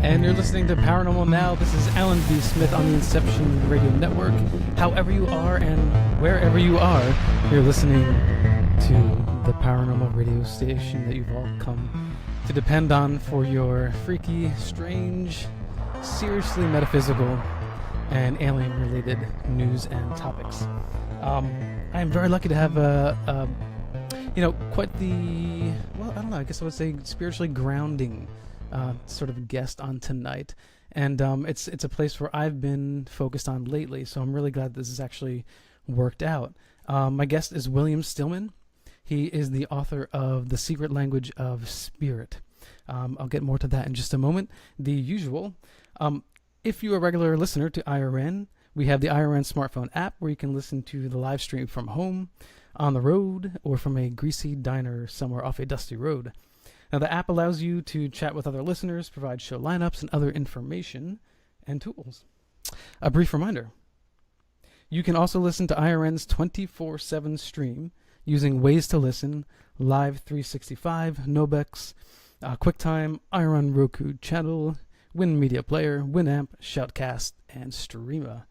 And you're listening to Paranormal Now. This is Alan B. Smith on the Inception Radio Network. However you are and wherever you are, you're listening to the paranormal radio station that you've all come to depend on for your freaky, strange, seriously metaphysical, and alien-related news and topics. I am very lucky to have quite the, well, I don't know, I guess I would say spiritually grounding sort of guest on tonight. And it's a place where I've been focused on lately, so I'm really glad this has actually worked out. My guest is William Stillman. He is the author of The Secret Language of Spirit. I'll get more to that in just a moment. The usual, if you're a regular listener to IRN, we have the IRN smartphone app where you can listen to the live stream from home, on the road, or from a greasy diner somewhere off a dusty road. Now, the app allows you to chat with other listeners, provide show lineups, and other information and tools. A brief reminder, you can also listen to IRN's 24/7 stream using Ways to Listen, Live 365, Nobex, QuickTime, IRN Roku channel, Win Media Player, Winamp, Shoutcast, and Streama.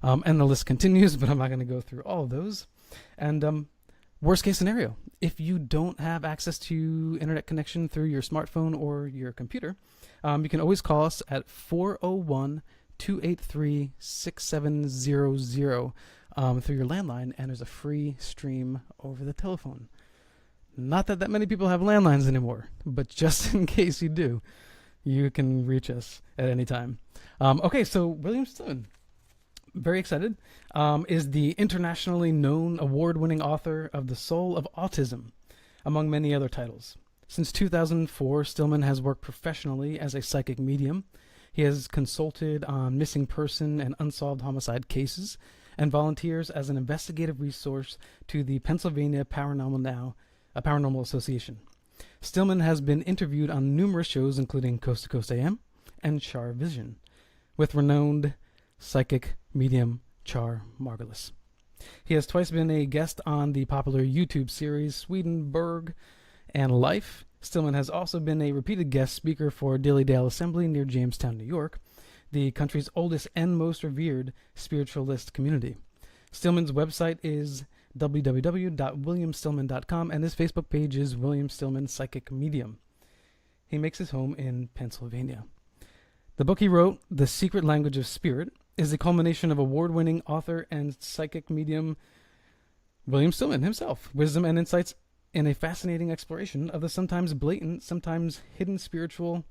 And the list continues, but I'm not going to go through all of those. And worst case scenario, if you don't have access to internet connection through your smartphone or your computer, you can always call us at 401-283-6700 through your landline, and there's a free stream over the telephone. Not that many people have landlines anymore, but just in case you do, you can reach us at any time. Okay, so William Stillman, very excited, is the internationally known award-winning author of The Soul of Autism, among many other titles. Since 2004, Stillman has worked professionally as a psychic medium. He has consulted on missing person and unsolved homicide cases, and volunteers as an investigative resource to the Pennsylvania Paranormal Association. Stillman has been interviewed on numerous shows, including Coast to Coast AM and Char Vision, with renowned psychic medium Char Margulis. He has twice been a guest on the popular YouTube series Swedenborg and Life. Stillman has also been a repeated guest speaker for Dilly Dale Assembly near Jamestown, New York, the country's oldest and most revered spiritualist community. Stillman's website is www.williamstillman.com, and his Facebook page is William Stillman Psychic Medium. He makes his home in Pennsylvania. The book he wrote, The Secret Language of Spirit, is the culmination of award-winning author and psychic medium William Stillman himself, wisdom and insights in a fascinating exploration of the sometimes blatant, sometimes hidden spiritual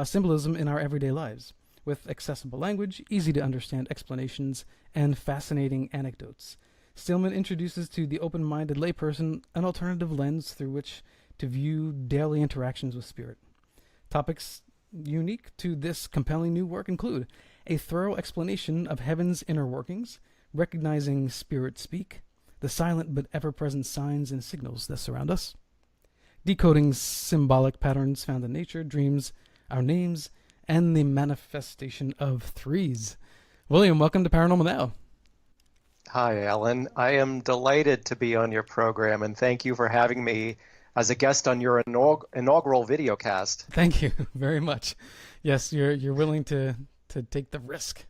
symbolism in our everyday lives, with accessible language, easy-to-understand explanations, and fascinating anecdotes. Stillman introduces to the open-minded layperson an alternative lens through which to view daily interactions with spirit. Topics unique to this compelling new work include a thorough explanation of heaven's inner workings, recognizing spirit speak, the silent but ever-present signs and signals that surround us, decoding symbolic patterns found in nature, dreams, our names, and the manifestation of threes. William, welcome to Paranormal Now. Hi, Alan. I am delighted to be on your program, and thank you for having me as a guest on your inaugural video cast. Thank you very much. Yes, you're willing to take the risk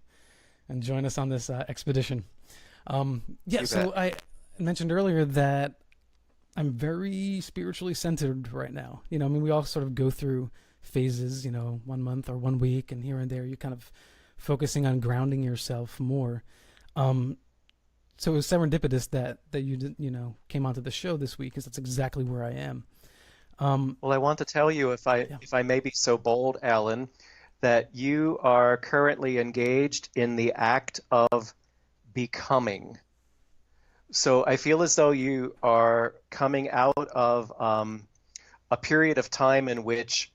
and join us on this expedition. So I mentioned earlier that I'm very spiritually centered right now. I mean, we all sort of go through phases, 1 month or 1 week, and here and there you're kind of focusing on grounding yourself more. So it was serendipitous that you came onto the show this week, because that's exactly where I am. Well, I want to tell you, if I may be so bold, Alan, that you are currently engaged in the act of becoming. So I feel as though you are coming out of a period of time in which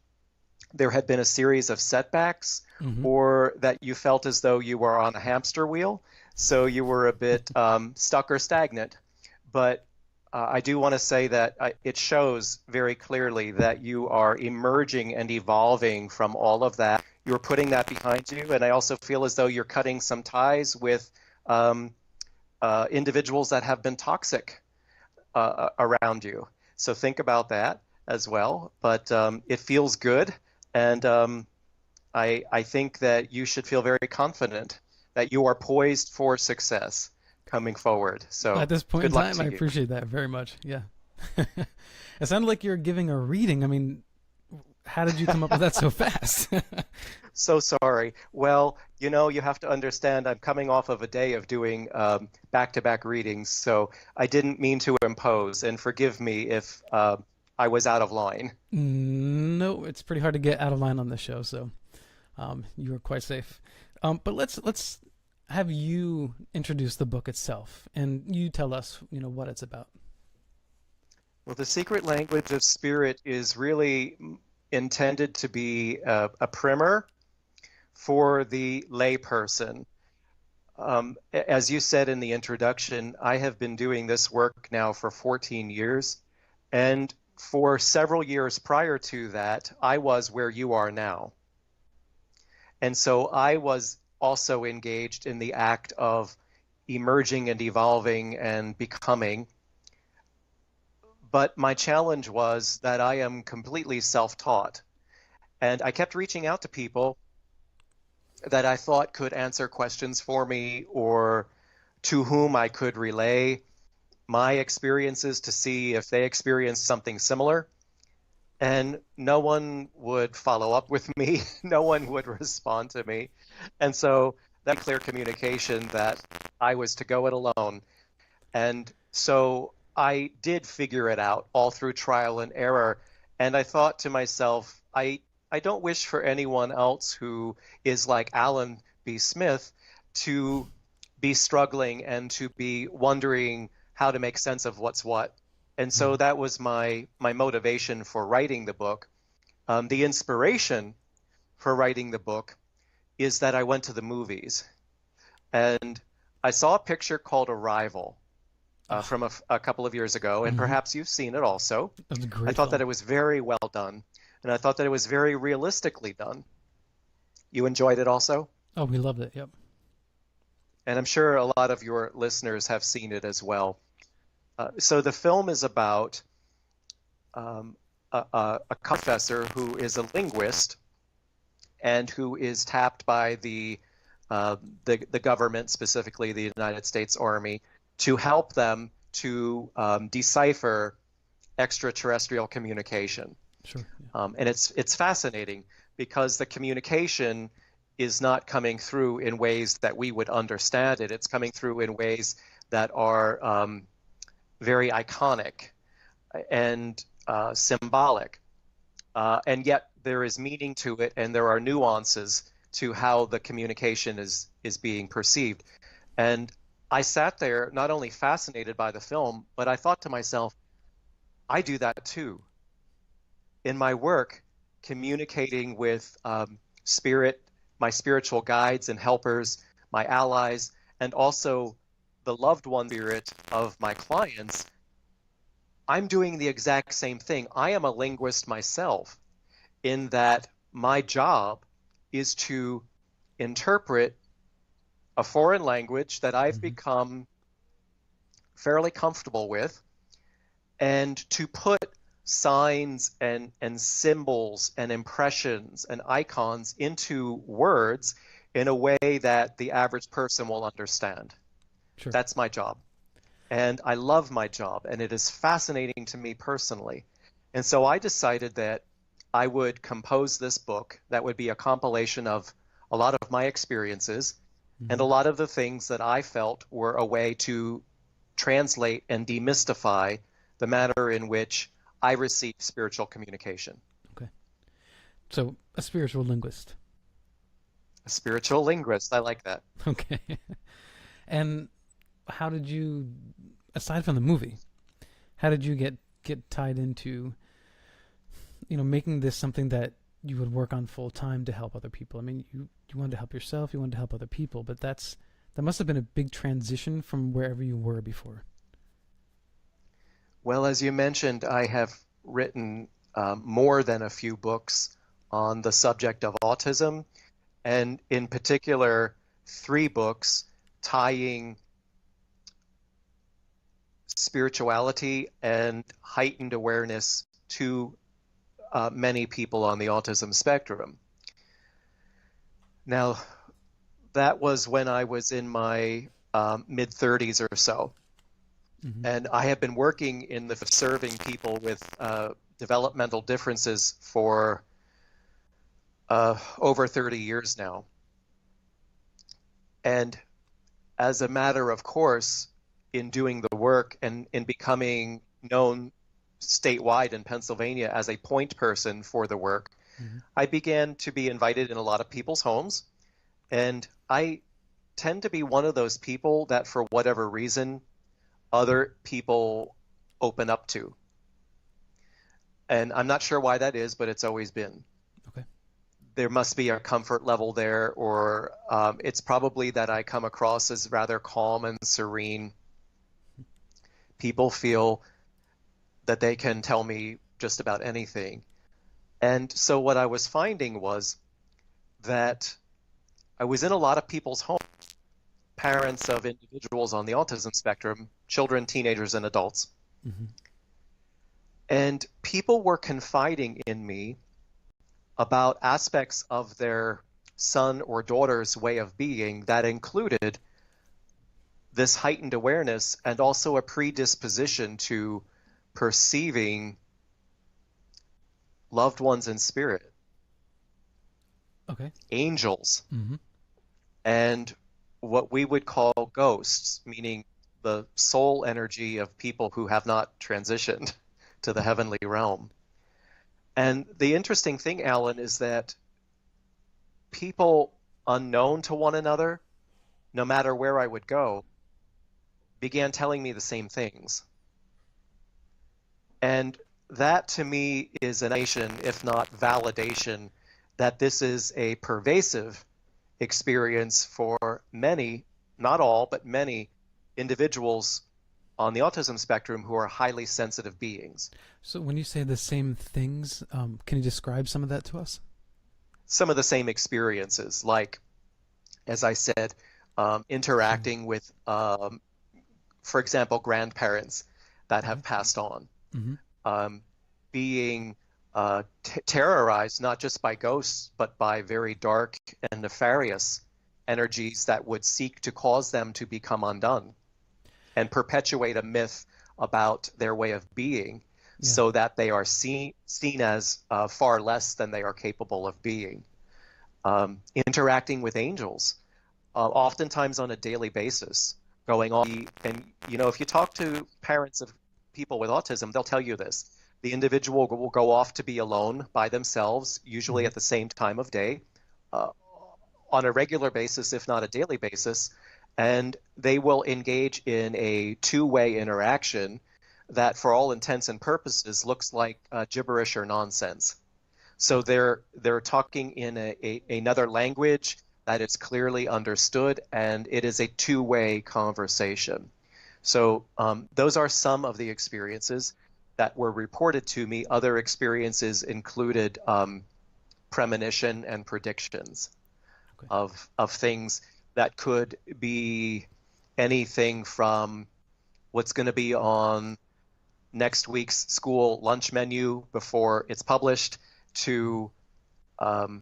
there had been a series of setbacks, or that you felt as though you were on a hamster wheel, so you were a bit stuck or stagnant. But I do want to say that it shows very clearly that you are emerging and evolving from all of that. You're putting that behind you, and I also feel as though you're cutting some ties with individuals that have been toxic around you. So think about that as well. But it feels good, and I think that you should feel very confident that you are poised for success coming forward. At So this point in good luck time, I to you. appreciate that very much. Yeah. It sounded like you're giving a reading. I mean, how did you come up with that so fast? So sorry. Well, you know, you have to understand I'm coming off of a day of doing back-to-back readings, so I didn't mean to impose, and forgive me if I was out of line. No, it's pretty hard to get out of line on this show, so you were quite safe. But let's have you introduce the book itself, and you tell us, what it's about. Well, the secret language of spirit is really intended to be a primer for the layperson. As you said in the introduction, I have been doing this work now for 14 years, and for several years prior to that, I was where you are now. And so I was also engaged in the act of emerging and evolving and becoming. But my challenge was that I am completely self-taught. And I kept reaching out to people that I thought could answer questions for me or to whom I could relay my experiences to see if they experienced something similar. And no one would follow up with me. No one would respond to me. And so that clear communication that I was to go it alone. And so I did figure it out all through trial and error. And I thought to myself, I don't wish for anyone else who is like Alan B. Smith to be struggling and to be wondering how to make sense of what's what. And so that was my motivation for writing the book. The inspiration for writing the book is that I went to the movies and I saw a picture called Arrival from a couple of years ago, and perhaps you've seen it also. That was a great I thought film. that it was very well done, and I thought that it was very realistically done. You enjoyed it also? Oh, we loved it. Yep. And I'm sure a lot of your listeners have seen it as well. So the film is about a professor who is a linguist and who is tapped by the government, specifically the United States Army, to help them to decipher extraterrestrial communication. Sure. And it's fascinating because the communication is not coming through in ways that we would understand it. It's coming through in ways that are very iconic and symbolic. And yet there is meaning to it, and there are nuances to how the communication is being perceived. And I sat there not only fascinated by the film, but I thought to myself, I do that too. In my work, communicating with spirit, my spiritual guides and helpers, my allies, and also the loved one spirit of my clients, I'm doing the exact same thing. I am a linguist myself, in that my job is to interpret a foreign language that I've become fairly comfortable with, and to put signs and symbols and impressions and icons into words in a way that the average person will understand. Sure. That's my job. And I love my job, and it is fascinating to me personally. And so I decided that I would compose this book that would be a compilation of a lot of my experiences and a lot of the things that I felt were a way to translate and demystify the manner in which I receive spiritual communication. Okay. So, a spiritual linguist. A spiritual linguist, I like that. Okay. And how did you, aside from the movie, how did you get tied into, making this something that you would work on full time to help other people? I mean, you wanted to help yourself, you wanted to help other people, but that must have been a big transition from wherever you were before. Well, as you mentioned, I have written more than a few books on the subject of autism, and in particular, 3 books tying spirituality and heightened awareness to many people on the autism spectrum. Now, that was when I was in my mid 30s or so. Hmm. And I have been working in the serving people with developmental differences for over 30 years now. And as a matter of course, in doing the work and in becoming known statewide in Pennsylvania as a point person for the work, Hmm. I began to be invited in a lot of people's homes. And I tend to be one of those people that, for whatever reason, other people open up to. And I'm not sure why that is, but it's always been. Okay. There must be a comfort level there, or it's probably that I come across as rather calm and serene. People feel that they can tell me just about anything. And so what I was finding was that I was in a lot of people's homes, parents of individuals on the autism spectrum, children, teenagers, and adults. Hmm. And people were confiding in me about aspects of their son or daughter's way of being that included this heightened awareness and also a predisposition to perceiving loved ones in spirit, Okay. angels, Hmm. and what we would call ghosts, meaning the soul energy of people who have not transitioned to the heavenly realm. And the interesting thing, Alan, is that people unknown to one another, no matter where I would go, began telling me the same things. And that to me is an nation, if not validation, that this is a pervasive experience for many, not all, but many individuals on the autism spectrum who are highly sensitive beings. So when you say the same things, can you describe some of that to us? Some of the same experiences, like, as I said, Sure. interacting with, for example, grandparents that Okay. have passed on, Hmm. um, being terrorized not just by ghosts, but by very dark and nefarious energies that would seek to cause them to become undone and perpetuate a myth about their way of being Yeah. so that they are seen as far less than they are capable of being. Interacting with angels, oftentimes on a daily basis, going on. And, if you talk to parents of people with autism, they'll tell you this. The individual will go off to be alone by themselves, usually Hmm. at the same time of day, uh, on a regular basis, if not a daily basis, and they will engage in a two-way interaction that, for all intents and purposes, looks like gibberish or nonsense. So Okay. they're talking in another language that is clearly understood, and it is a two-way conversation. So those are some of the experiences that were reported to me. Other experiences included premonition and predictions Okay. of things that could be anything from what's going to be on next week's school lunch menu before it's published to um,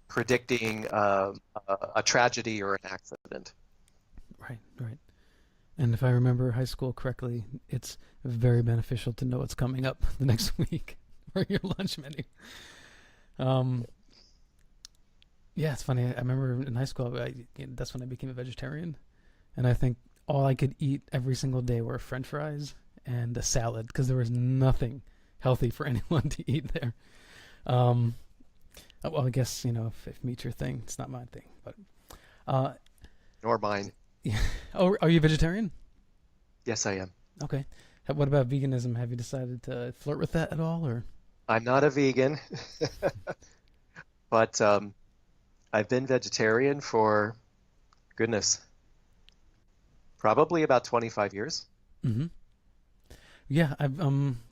predicting a tragedy or an accident. Right. Right. And if I remember high school correctly, it's very beneficial to know what's coming up the next week for your lunch menu. Um, yeah, it's funny. I remember in high school, that's when I became a vegetarian, and I think all I could eat every single day were French fries and a salad because there was nothing healthy for anyone to eat there. Um, well, I guess if meat's your thing, it's not my thing. But uh, Nor mine. yeah. Oh, are you vegetarian? Yes, I am. Okay. What about veganism? Have you decided to flirt with that at all, or? I'm not a vegan, but I've been vegetarian for, goodness, probably about 25 years. Mm-hmm. Yeah,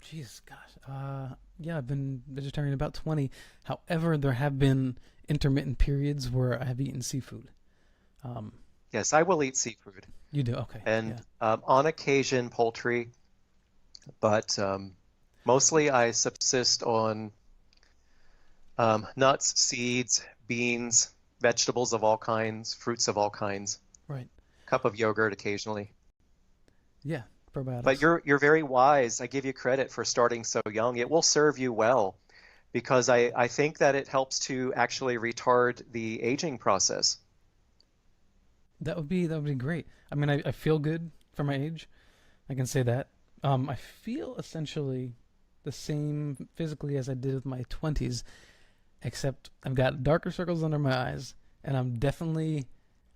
geez, gosh, yeah, I've been vegetarian about 20. However, there have been intermittent periods where I have eaten seafood. Um, Yes, I will eat seafood you do, okay, and yeah. on occasion poultry, but mostly I subsist on nuts, seeds, beans, vegetables of all kinds, fruits of all kinds, Right. cup of yogurt occasionally. Yeah. But Probiotics. you're very wise. I give you credit for starting so young. It will serve you well because I think that it helps to actually retard the aging process. That would be great. I mean, I feel good for my age. I can say that. I feel essentially the same physically as I did with my 20s, except I've got darker circles under my eyes, and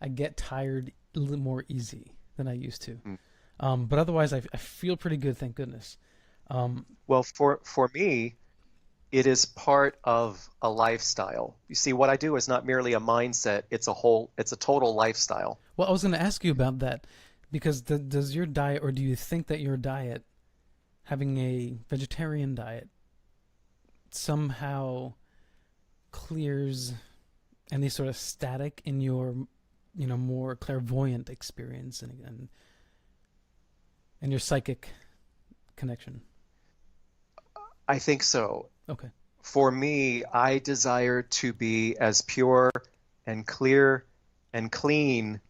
I get tired a little more easy than I used to. Mm. But otherwise, I feel pretty good, thank goodness. Um, Well, for me, it is part of a lifestyle. You see, what I do is not merely a mindset, it's a total lifestyle. well, I was going to ask you about that because does your diet, or do you think that your diet, having a vegetarian diet, somehow clears any sort of static in your, more clairvoyant experience and your psychic connection? I think so. Okay, For me, I desire to be as pure and clear and clean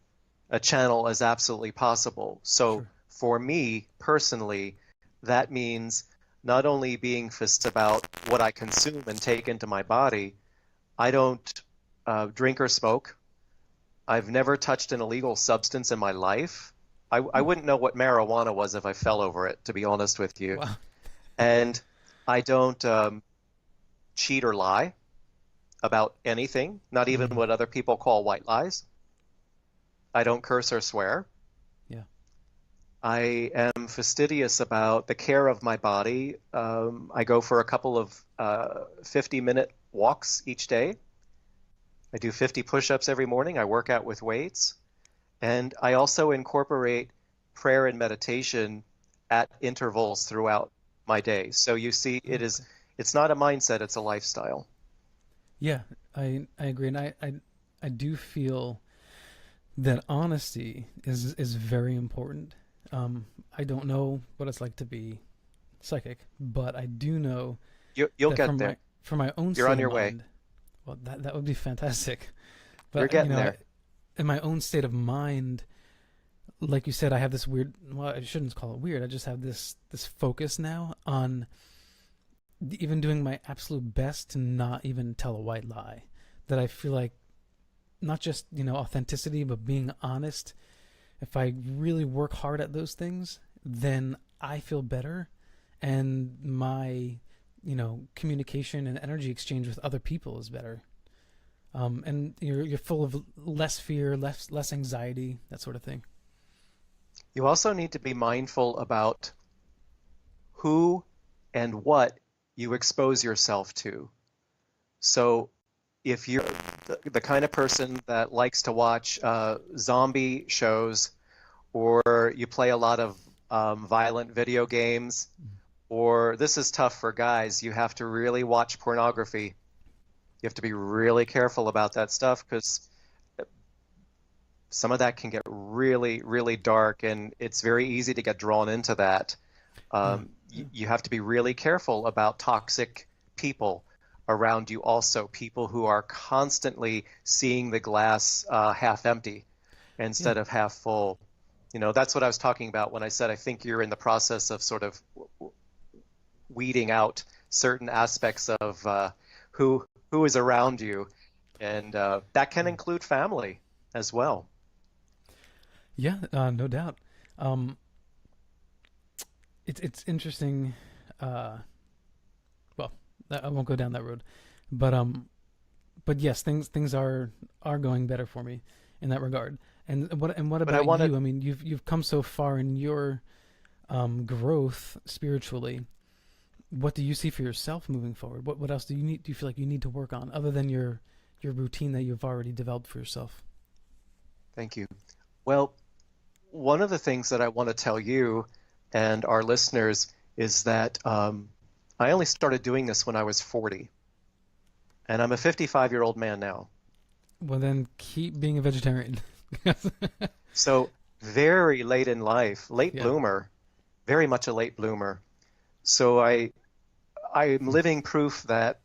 a channel as absolutely possible. So sure. for me personally, that means not only being focused about what I consume and take into my body. I don't drink or smoke. I've never touched an illegal substance in my life. I Hmm. wouldn't know what marijuana was if I fell over it, to be honest with you. Wow. And I don't cheat or lie about anything, not even Mm, what other people call white lies. I don't curse or swear. yeah. I am fastidious about the care of my body. I go for a couple of 50-minute walks each day. I do 50 push-ups every morning. I work out with weights. And I also incorporate prayer and meditation at intervals throughout my day. So you see, Oh, okay. it's not a mindset, it's a lifestyle. Yeah, I agree, and I do feel that honesty is very important. I don't know what it's like to be psychic, but I do know You'll that get there. for my own You're state on of your way. mind, well, that would be fantastic. You're But getting there. in my own state of mind, like you said, I have this weird. Well, I shouldn't call it weird. I just have this focus now on even doing my absolute best to not even tell a white lie. That I feel like not just authenticity, but being honest. If I really work hard at those things, then I feel better, and my communication and energy exchange with other people is better. And you're full of less fear, less anxiety, that sort of thing. You also need to be mindful about who and what you expose yourself to. So if you're the kind of person that likes to watch zombie shows, or you play a lot of violent video games, or this is tough for guys, you have to really watch pornography. You have to be really careful about that stuff because some of that can get really, really dark, and it's very easy to get drawn into that. Yeah, You, you have to be really careful about toxic people around you, also, people who are constantly seeing the glass half empty yeah, instead of half full. That's what I was talking about when I said I think you're in the process of sort of weeding out certain aspects of who is around you, and that can yeah. include family as well. Yeah, no doubt. Um, it's interesting. Uh, well, I won't go down that road, but yes, things are going better for me in that regard. And what But I about want to you? I mean, you've come so far in your growth spiritually. What do you see for yourself moving forward? What else do you feel like you need to work on other than your routine that you've already developed for yourself? thank you. Well, one of the things that I want to tell you and our listeners is that I only started doing this when I was 40, and I'm a 55-year-old man now. Well, then keep being a vegetarian. So very late in life, late Yeah. bloomer, very much a late bloomer. So I'm Hmm. living proof that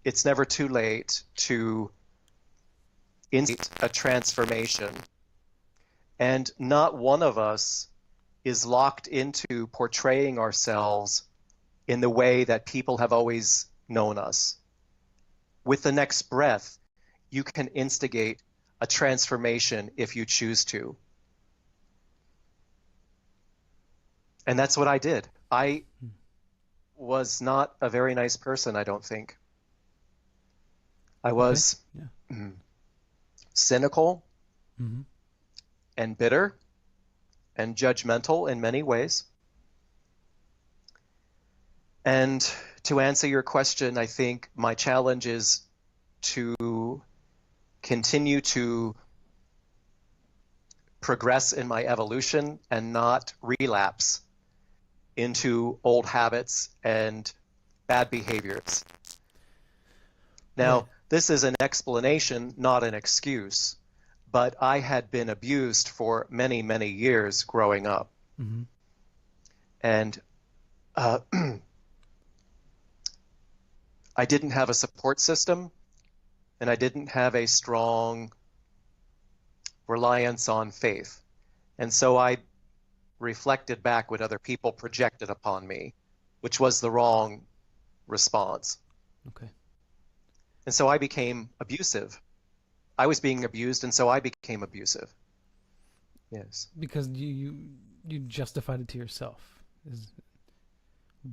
it's never too late to instigate a transformation. And not one of us is locked into portraying ourselves in the way that people have always known us. With the next breath, you can instigate a transformation if you choose to. And that's what I did. I was not a very nice person, I don't think. I was cynical and bitter and judgmental in many ways. And to answer your question, I think my challenge is to continue to progress in my evolution and not relapse into old habits and bad behaviors. Now, this is an explanation, not an excuse, but I had been abused for many, many years growing up. And I didn't have a support system, and I didn't have a strong reliance on faith. And so I reflected back what other people projected upon me, which was the wrong response. Okay. And so I became abusive. I was being abused, and so I became abusive. Yes. Because you justified it to yourself.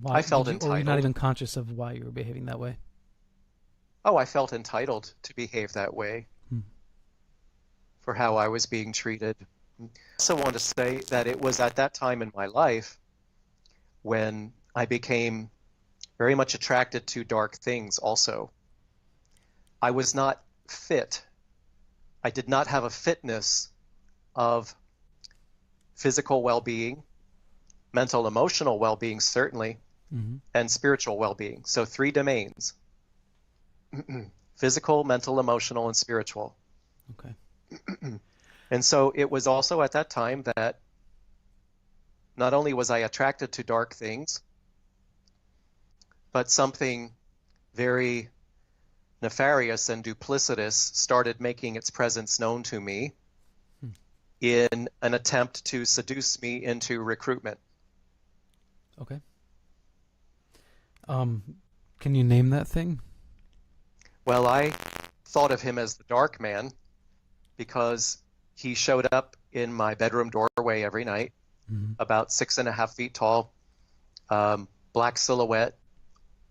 I felt entitled. Or you're not even conscious of why you were behaving that way? Oh, I felt entitled to behave that way for how I was being treated. I also want to say that it was at that time in my life when I became very much attracted to dark things also. I was not fit. I did not have a fitness of physical well-being, mental, emotional well-being, certainly, and spiritual well-being. So 3 domains: physical, mental, emotional, and spiritual. Okay. And so it was also at that time that not only was I attracted to dark things, but something very nefarious and duplicitous started making its presence known to me in an attempt to seduce me into recruitment. Okay. Can you name that thing? Well, I thought of him as the dark man because he showed up in my bedroom doorway every night, about 6.5 feet tall, black silhouette,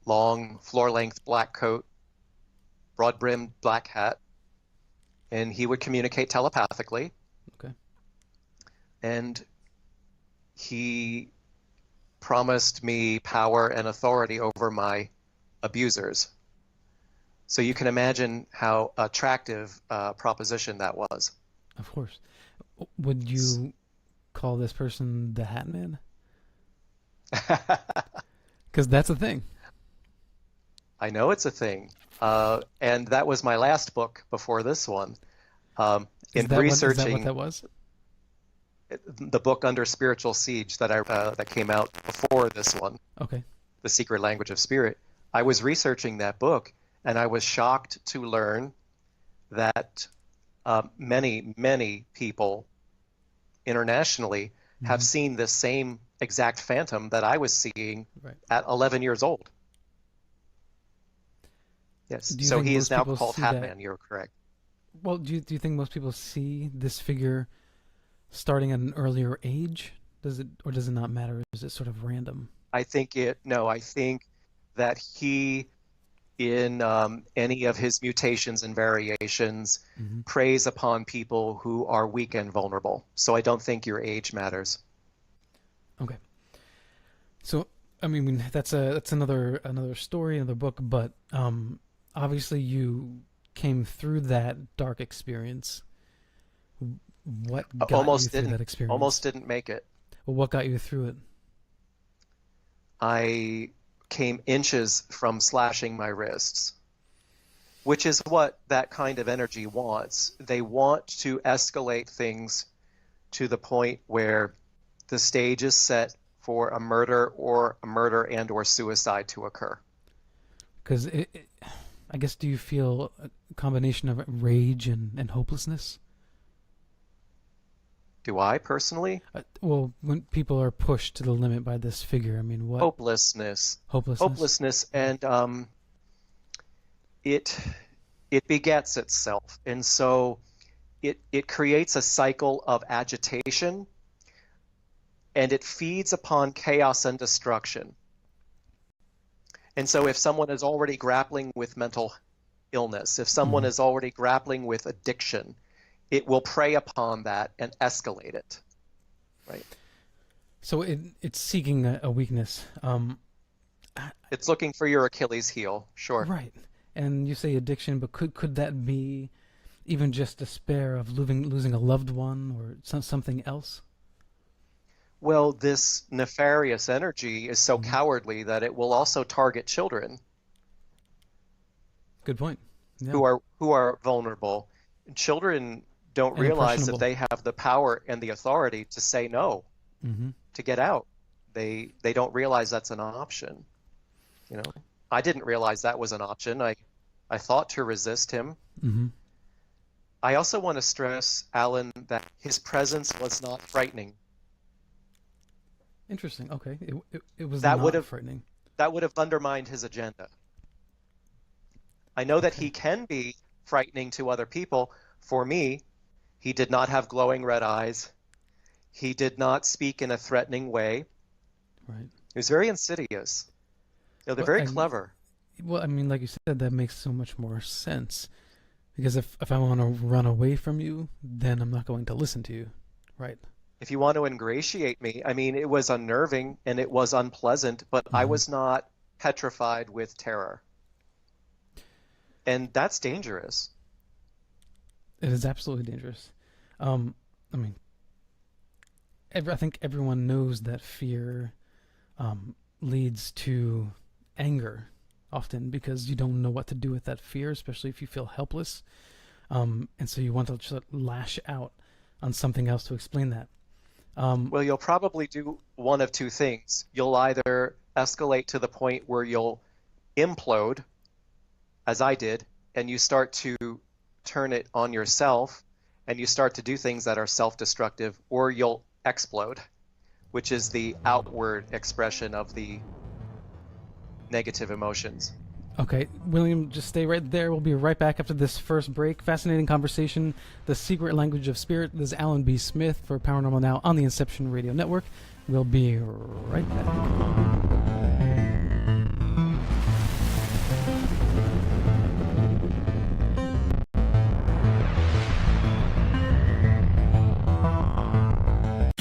long floor-length black coat, broad-brimmed black hat, and he would communicate telepathically. Okay. And he promised me power and authority over my abusers. So you can imagine how attractive a proposition that was. Of course. Would you call this person the Hat Man? Because that's a thing. I know it's a thing. And that was my last book before this one. Is that what that was? The book Under Spiritual Siege that came out before this one. Okay. The Secret Language of Spirit. I was researching that book, and I was shocked to learn that many, many people internationally have seen this same exact phantom that I was seeing at 11 years old. Yes. So he is now called Hat Man. You're correct. Well, do you think most people see this figure starting at an earlier age? Does it not matter? Or is it sort of random? I think that he, in any of his mutations and variations, preys upon people who are weak and vulnerable. So I don't think your age matters. Okay. So I mean that's another story, another book, but obviously you came through that dark experience. What got you through that experience? Almost didn't make it. Well, what got you through it? I came inches from slashing my wrists, which is what that kind of energy wants. They want to escalate things to the point where the stage is set for a murder and or suicide to occur. Because I guess, do you feel a combination of rage and hopelessness? Do I personally? Well, when people are pushed to the limit by this figure, I mean, what? Hopelessness. Hopelessness? Hopelessness, and it it begets itself, and so it creates a cycle of agitation, and it feeds upon chaos and destruction. And so if someone is already grappling with mental illness, if someone is already grappling with addiction, it will prey upon that and escalate it, right? So it's seeking a weakness. It's looking for your Achilles heel, sure. Right. And you say addiction, but could that be even just despair of losing a loved one or something else? Well, this nefarious energy is so cowardly that it will also target children Good point. Yeah. who are vulnerable. Children don't And realize that impressionable. they have the power and the authority to say no, Mm-hmm. to get out. They don't realize that's an option. You know, I didn't realize that was an option. I thought to resist him. Mm-hmm. I also want to stress, Alan, that his presence was not frightening. Interesting. Okay. It was That would not have frightening. that would have undermined his agenda. I know that Okay. he can be frightening to other people. For me, he did not have glowing red eyes. He did not speak in a threatening way. Right. He was very insidious. You know, they're Well, very clever. Well, I mean, like you said, that makes so much more sense. Because if I want to run away from you, then I'm not going to listen to you. Right. If you want to ingratiate me, I mean, it was unnerving and it was unpleasant, but I was not petrified with terror. And that's dangerous. It is absolutely dangerous. I mean, I think everyone knows that fear leads to anger often because you don't know what to do with that fear, especially if you feel helpless. And so you want to just lash out on something else to explain that. Well, you'll probably do one of two things. You'll either escalate to the point where you'll implode, as I did, and you start to turn it on yourself, and you start to do things that are self-destructive, or you'll explode, which is the outward expression of the negative emotions. Okay, William, just stay right there. We'll be right back after this first break. Fascinating conversation, The Secret Language of Spirit. This is Alan B. Smith for Paranormal Now on the Inception Radio Network. We'll be right back.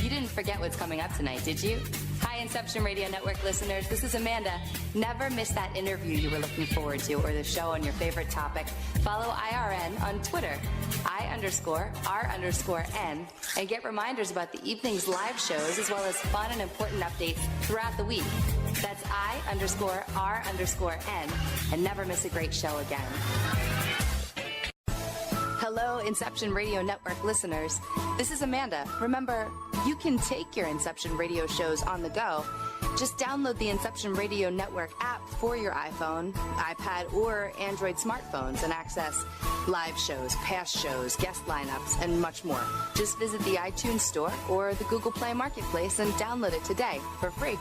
You didn't forget what's coming up tonight, did you? Hi, Inception Radio Network listeners. This is Amanda. Never miss that interview you were looking forward to or the show on your favorite topic. Follow IRN on Twitter, I_R_N, and get reminders about the evening's live shows as well as fun and important updates throughout the week. That's I_R_N, and never miss a great show again. Hello, Inception Radio Network listeners. This is Amanda. Remember, you can take your Inception Radio shows on the go. Just download the Inception Radio Network app for your iPhone, iPad, or Android smartphones and access live shows, past shows, guest lineups, and much more. Just visit the iTunes Store or the Google Play Marketplace and download it today for free.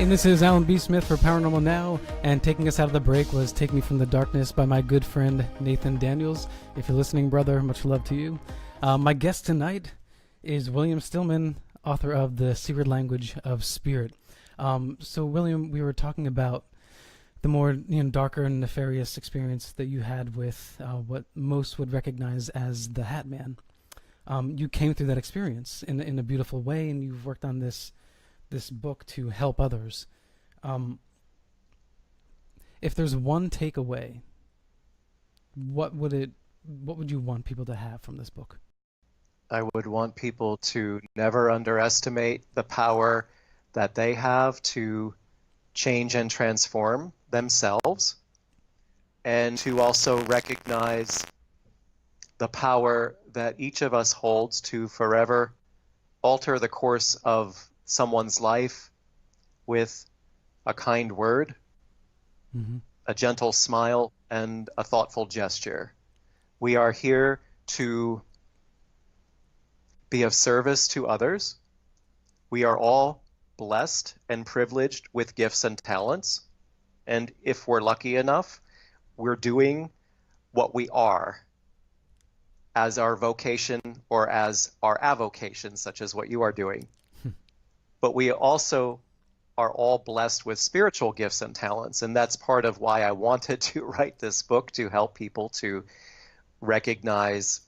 And this is Alan B. Smith for Paranormal Now, and taking us out of the break was Take Me From the Darkness by my good friend Nathan Daniels. If you're listening, brother, much love to you. My guest tonight is William Stillman, author of The Secret Language of Spirit. So, William, we were talking about the more darker and nefarious experience that you had with what most would recognize as the Hat Man. You came through that experience in a beautiful way, and you've worked on this book to help others. If there's one takeaway, what would you want people to have from this book? I would want people to never underestimate the power that they have to change and transform themselves, and to also recognize the power that each of us holds to forever alter the course of someone's life with a kind word, a gentle smile, and a thoughtful gesture. We are here to be of service to others. We are all blessed and privileged with gifts and talents. And if we're lucky enough, we're doing what we are as our vocation or as our avocation, such as what you are doing. But we also are all blessed with spiritual gifts and talents. And that's part of why I wanted to write this book, to help people to recognize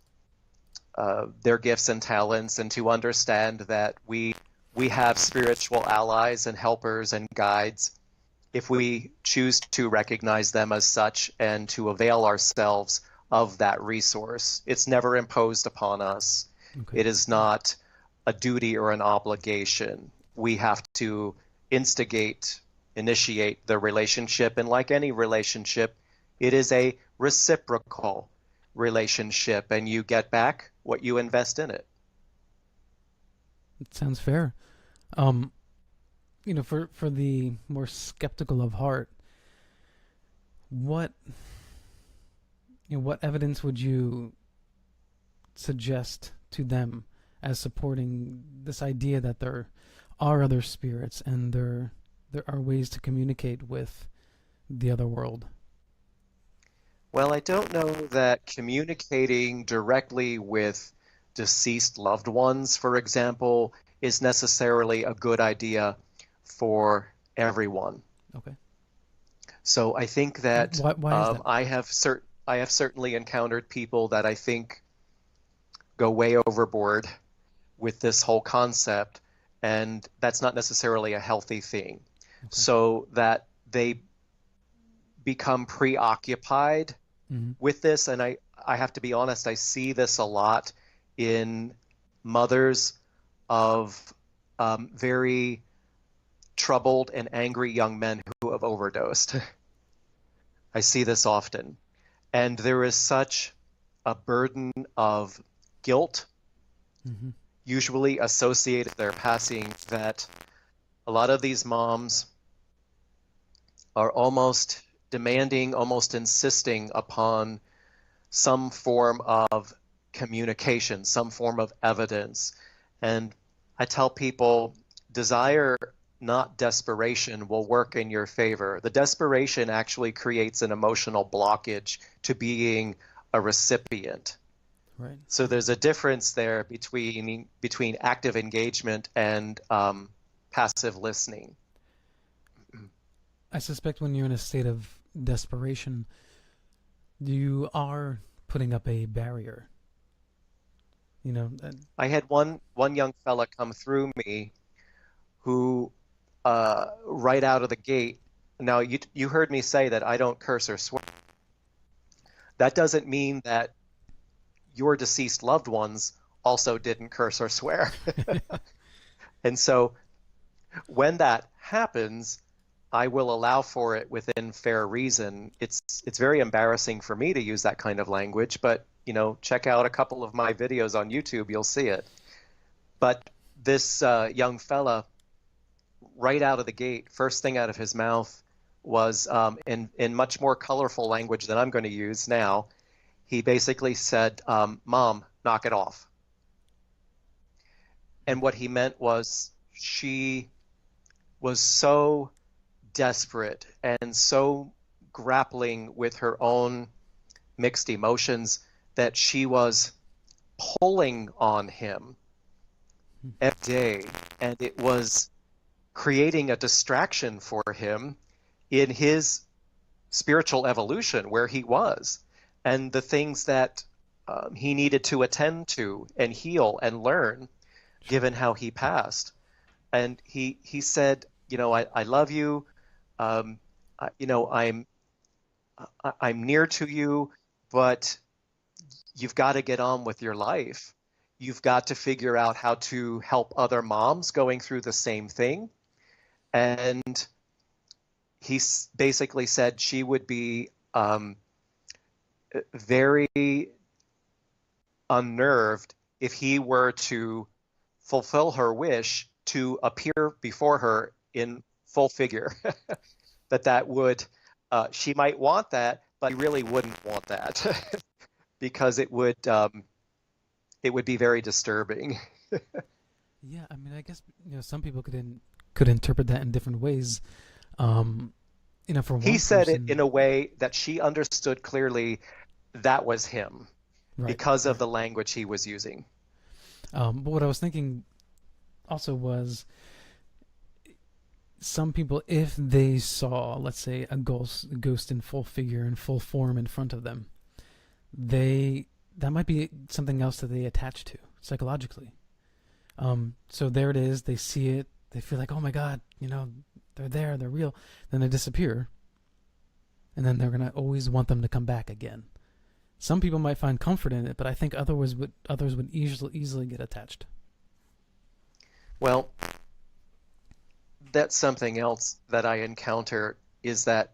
their gifts and talents, and to understand that we have spiritual allies and helpers and guides if we choose to recognize them as such and to avail ourselves of that resource. It's never imposed upon us. Okay. It is not a duty or an obligation. We have to initiate the relationship, and like any relationship, it is a reciprocal relationship, and you get back what you invest in it. It sounds fair. For the more skeptical of heart, what evidence would you suggest to them as supporting this idea that there are other spirits and there are ways to communicate with the other world? Well, I don't know that communicating directly with deceased loved ones, for example, is necessarily a good idea for everyone. Okay. So I think that, why is that? I have certainly encountered people that I think go way overboard with this whole concept, and that's not necessarily a healthy thing. Okay. So that they become preoccupied with this, and I have to be honest, I see this a lot in mothers of very troubled and angry young men who have overdosed. I see this often. And there is such a burden of guilt, usually associated with their passing, that a lot of these moms are almost demanding, almost insisting upon some form of communication, some form of evidence. And I tell people, desire, not desperation, will work in your favor. The desperation actually creates an emotional blockage to being a recipient. Right. So there's a difference there between active engagement and passive listening. I suspect when you're in a state of desperation, you are putting up a barrier. I had one young fella come through me who right out of the gate. Now, you heard me say that I don't curse or swear. That doesn't mean that your deceased loved ones also didn't curse or swear. And so when that happens, I will allow for it within fair reason. It's very embarrassing for me to use that kind of language, but check out a couple of my videos on YouTube, you'll see it. But this young fella, right out of the gate, first thing out of his mouth was in much more colorful language than I'm going to use now. He basically said, "Mom, knock it off." And what he meant was, she was so desperate and so grappling with her own mixed emotions that she was pulling on him every day, and it was creating a distraction for him in his spiritual evolution where he was, and the things that he needed to attend to and heal and learn, given how he passed. And he said, I love you. I'm near to you, but you've got to get on with your life. You've got to figure out how to help other moms going through the same thing. And he basically said she would be very unnerved if he were to fulfill her wish to appear before her in full figure. that would, she might want that, but he really wouldn't want that because it would be very disturbing. Yeah, I mean, I guess some people could interpret that in different ways. For one he said person, it in a way that she understood clearly that was him, right, because of the language he was using. But what I was thinking also was, some people, if they saw, let's say, a ghost in full figure, in full form in front of them, that might be something else that they attach to psychologically. So there it is. They see it. They feel like, oh my God, they're there. They're real. Then they disappear, and then they're gonna always want them to come back again. Some people might find comfort in it, but I think others would easily get attached. Well, that's something else that I encounter, is that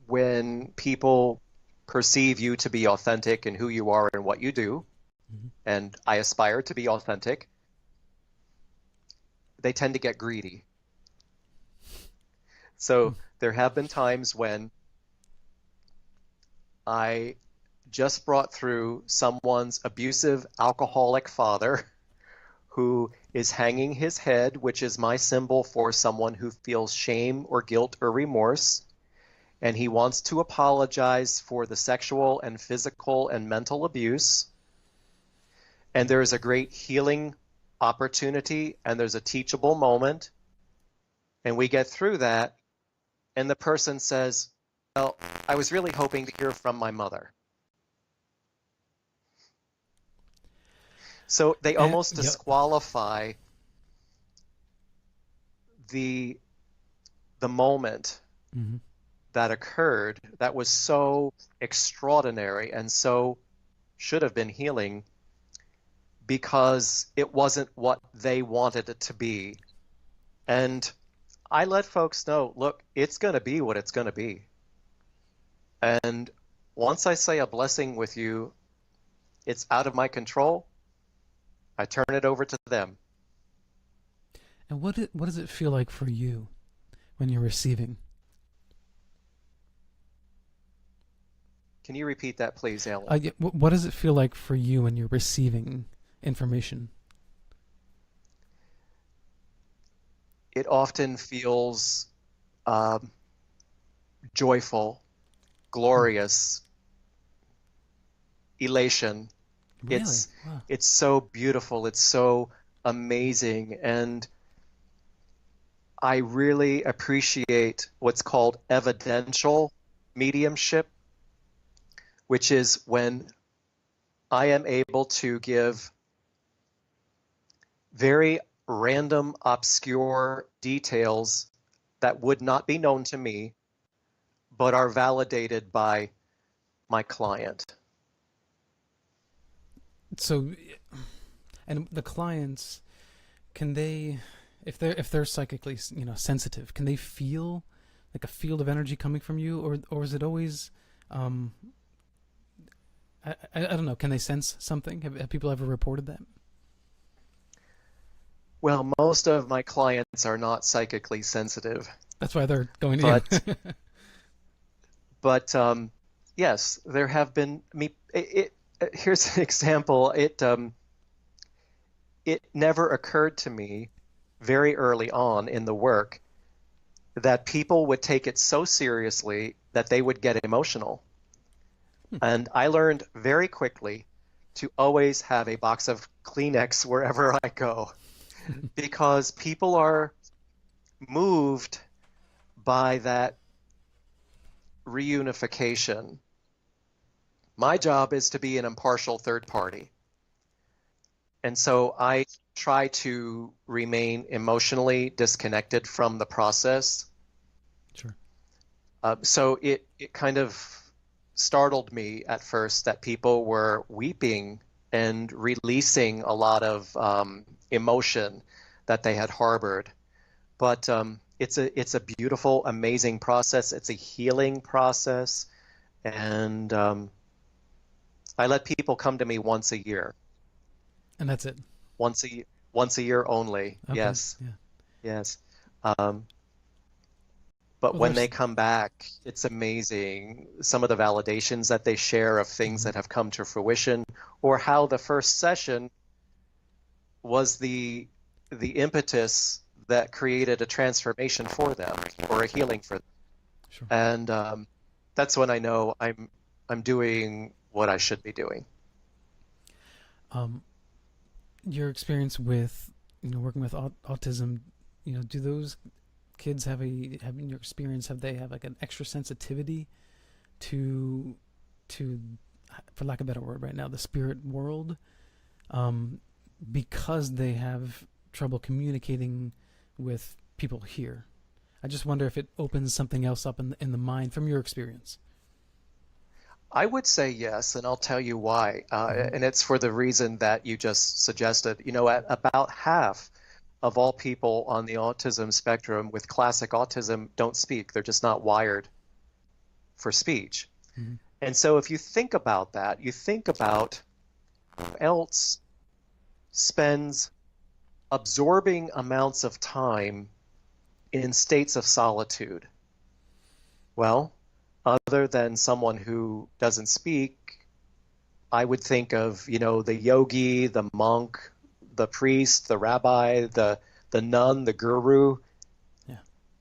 when people perceive you to be authentic in who you are and what you do, Mm-hmm. and I aspire to be authentic, they tend to get greedy. So there have been times when I just brought through someone's abusive alcoholic father who is hanging his head, which is my symbol for someone who feels shame or guilt or remorse, and he wants to apologize for the sexual and physical and mental abuse. And there is a great healing opportunity, and there's a teachable moment, and we get through that, and the person says, well, I was really hoping to hear from my mother. So they almost disqualify the moment Mm-hmm. that occurred that was so extraordinary and so should have been healing, because it wasn't what they wanted it to be. And I let folks know, look, it's going to be what it's going to be. And once I say a blessing with you, it's out of my control. I turn it over to them. And what does it feel like for you when you're receiving? Can you repeat that, please, Alan? What does it feel like for you when you're receiving information? It often feels joyful, glorious, elation. Really? Wow. It's so beautiful. It's so amazing. And I really appreciate what's called evidential mediumship, which is when I am able to give very random, obscure details that would not be known to me, but are validated by my client. So, and the clients, can they, if they're psychically, sensitive, can they feel like a field of energy coming from you, or is it always, I don't know, can they sense something? Have people ever reported that? Well, most of my clients are not psychically sensitive. That's why they're going to you. But yes, there have been. Here's an example. It never occurred to me very early on in the work that people would take it so seriously that they would get emotional. And I learned very quickly to always have a box of Kleenex wherever I go, because people are moved by that reunification. My job is to be an impartial third party. And so I try to remain emotionally disconnected from the process. Sure. So it kind of startled me at first that people were weeping and releasing a lot of emotion that they had harbored. But it's a beautiful, amazing process. It's a healing process. And I let people come to me once a year. And that's it. Once a year only. Okay. Yes. Yeah. Yes. But when they come back, it's amazing. Some of the validations that they share of things that have come to fruition, or how the first session was the impetus that created a transformation for them, or a healing for them. Sure. And that's when I know I'm doing what I should be doing. Your experience with working with autism, do those kids have in your experience, have like an extra sensitivity to for lack of a better word right now, the spirit world, because they have trouble communicating with people here? I just wonder if it opens something else up in the mind from your experience. I would say yes, and I'll tell you why. And it's for the reason that you just suggested. At about half of all people on the autism spectrum with classic autism don't speak. They're just not wired for speech. Mm-hmm. And so if you think about that, you think about who else spends absorbing amounts of time in states of solitude. Well, other than someone who doesn't speak, I would think of, the yogi, the monk, the priest, the rabbi, the nun, the guru. Yeah.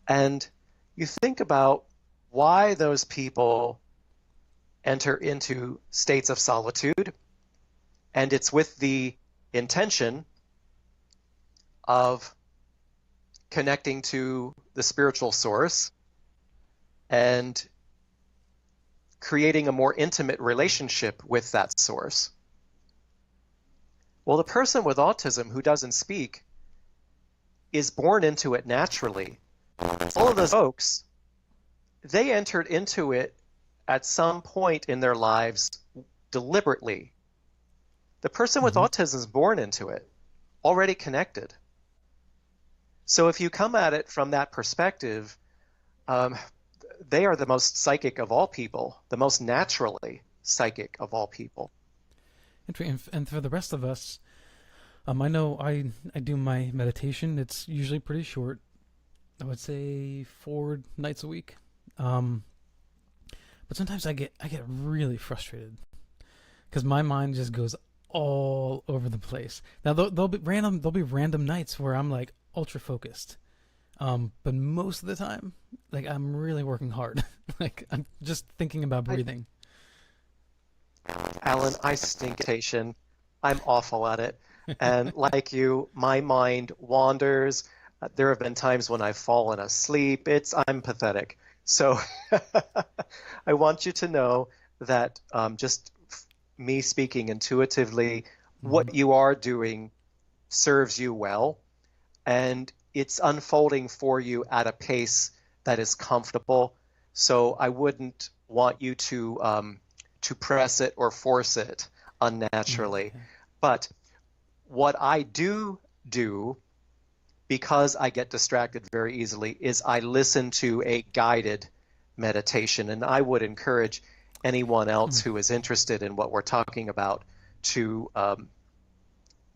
And you think about why those people enter into states of solitude, and it's with the intention of connecting to the spiritual source and creating a more intimate relationship with that source. Well, the person with autism who doesn't speak is born into it naturally. All of those folks, they entered into it at some point in their lives deliberately. The person with autism is born into it, already connected. So if you come at it from that perspective, they are the most psychic of all people, the most naturally psychic of all people. And for the rest of us, I know I do my meditation. It's usually pretty short. I would say 4 nights a week. But sometimes I get really frustrated because my mind just goes all over the place. Now there'll be random nights where I'm like ultra focused. But most of the time, like, I'm really working hard. Like, I'm just thinking about breathing. Alan, I stink at meditation. I'm awful at it. And like you, my mind wanders. There have been times when I've fallen asleep. I'm pathetic. So I want you to know that just me speaking intuitively, what you are doing serves you well. And it's unfolding for you at a pace that is comfortable. So I wouldn't want you to press it or force it unnaturally. Okay. But what I do, because I get distracted very easily, is I listen to a guided meditation. And I would encourage anyone else who is interested in what we're talking about to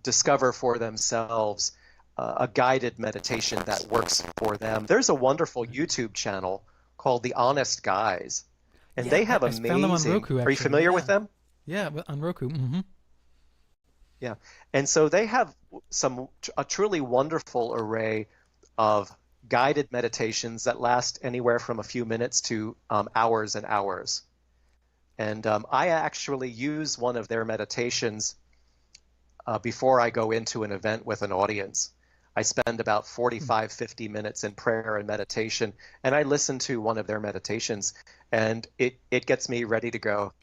discover for themselves a guided meditation that works for them. There's a wonderful YouTube channel called The Honest Guys, and they have amazing. Found them on Roku, actually. Are you familiar with them? Yeah, on Roku. Mm-hmm. Yeah. And so they have a truly wonderful array of guided meditations that last anywhere from a few minutes to hours and hours. And I actually use one of their meditations before I go into an event with an audience. I spend about 45, 50 minutes in prayer and meditation, and I listen to one of their meditations, and it gets me ready to go.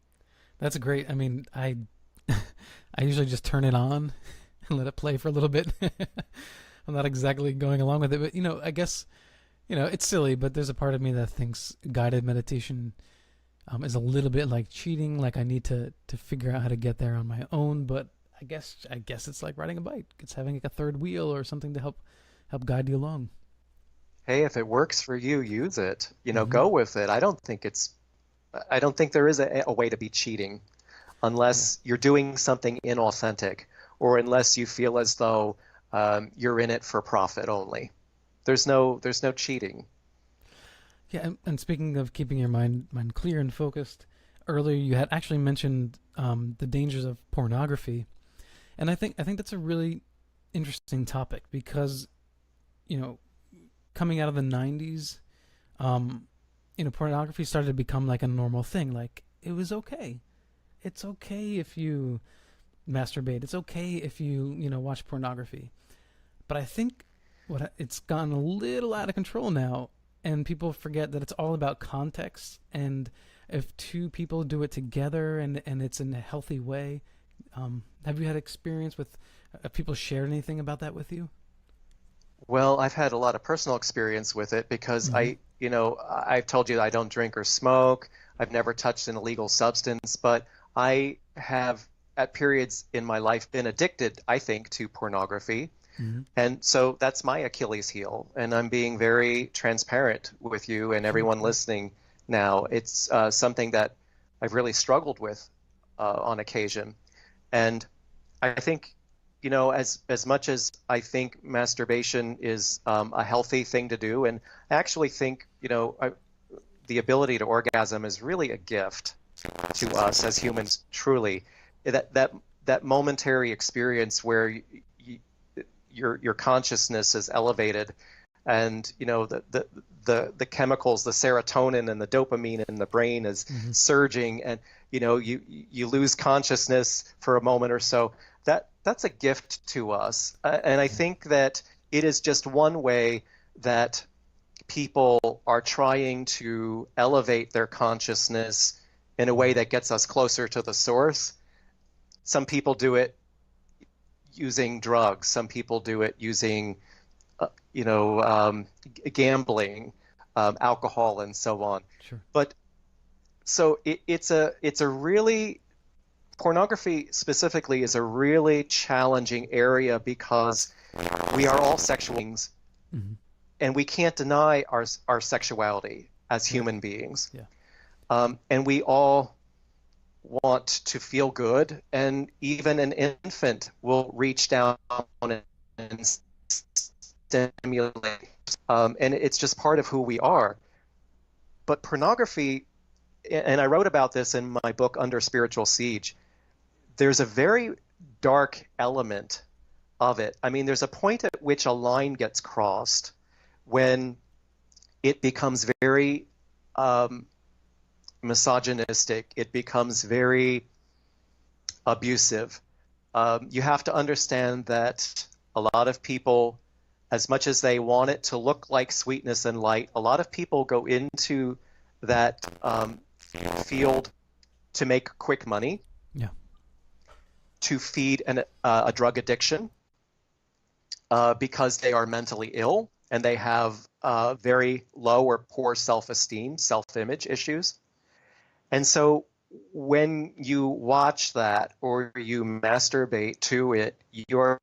That's great. I mean, I I usually just turn it on and let it play for a little bit. I'm not exactly going along with it, but I guess it's silly, but there's a part of me that thinks guided meditation is a little bit like cheating. Like I need to figure out how to get there on my own. But I guess it's like riding a bike. It's having like a third wheel or something to help guide you along. Hey, if it works for you, use it. Go with it. I don't think there is a way to be cheating unless you're doing something inauthentic or unless you feel as though you're in it for profit only. There's no cheating. Yeah, and speaking of keeping your mind clear and focused, earlier you had actually mentioned the dangers of pornography, and I think that's a really interesting topic because, coming out of the '90s, pornography started to become like a normal thing. Like it was okay. It's okay if you masturbate. It's okay if you watch pornography. But I think it's gotten a little out of control now. And people forget that it's all about context, and if two people do it together and it's in a healthy way. Have you had experience with people shared anything about that with you? Well, I've had a lot of personal experience with it because I've told you that I don't drink or smoke. I've never touched an illegal substance, but I have at periods in my life been addicted, I think, to pornography. And so that's my Achilles heel, and I'm being very transparent with you and everyone listening now. It's something that I've really struggled with on occasion. And I think, as much as I think masturbation is a healthy thing to do, and I actually think, the ability to orgasm is really a gift to us as humans, truly. That momentary experience where your consciousness is elevated, and the chemicals, the serotonin and the dopamine in the brain is surging, and you lose consciousness for a moment or so. That's a gift to us, and I think that it is just one way that people are trying to elevate their consciousness in a way that gets us closer to the source. Some people do it using drugs. Some people do it using, gambling, alcohol, and so on. Sure. But so it's a really, pornography specifically is a really challenging area because we are all sexual beings, and we can't deny our sexuality as human beings. Yeah. And we all want to feel good, and even an infant will reach down and stimulate, and it's just part of who we are. But pornography, and I wrote about this in my book Under Spiritual Siege, there's a very dark element of it. I mean, there's a point at which a line gets crossed when it becomes very misogynistic. It becomes very abusive. You have to understand that a lot of people, as much as they want it to look like sweetness and light, a lot of people go into that field to make quick money, to feed a drug addiction, because they are mentally ill and they have very low or poor self-esteem, self-image issues. And so when you watch that or you masturbate to it, you're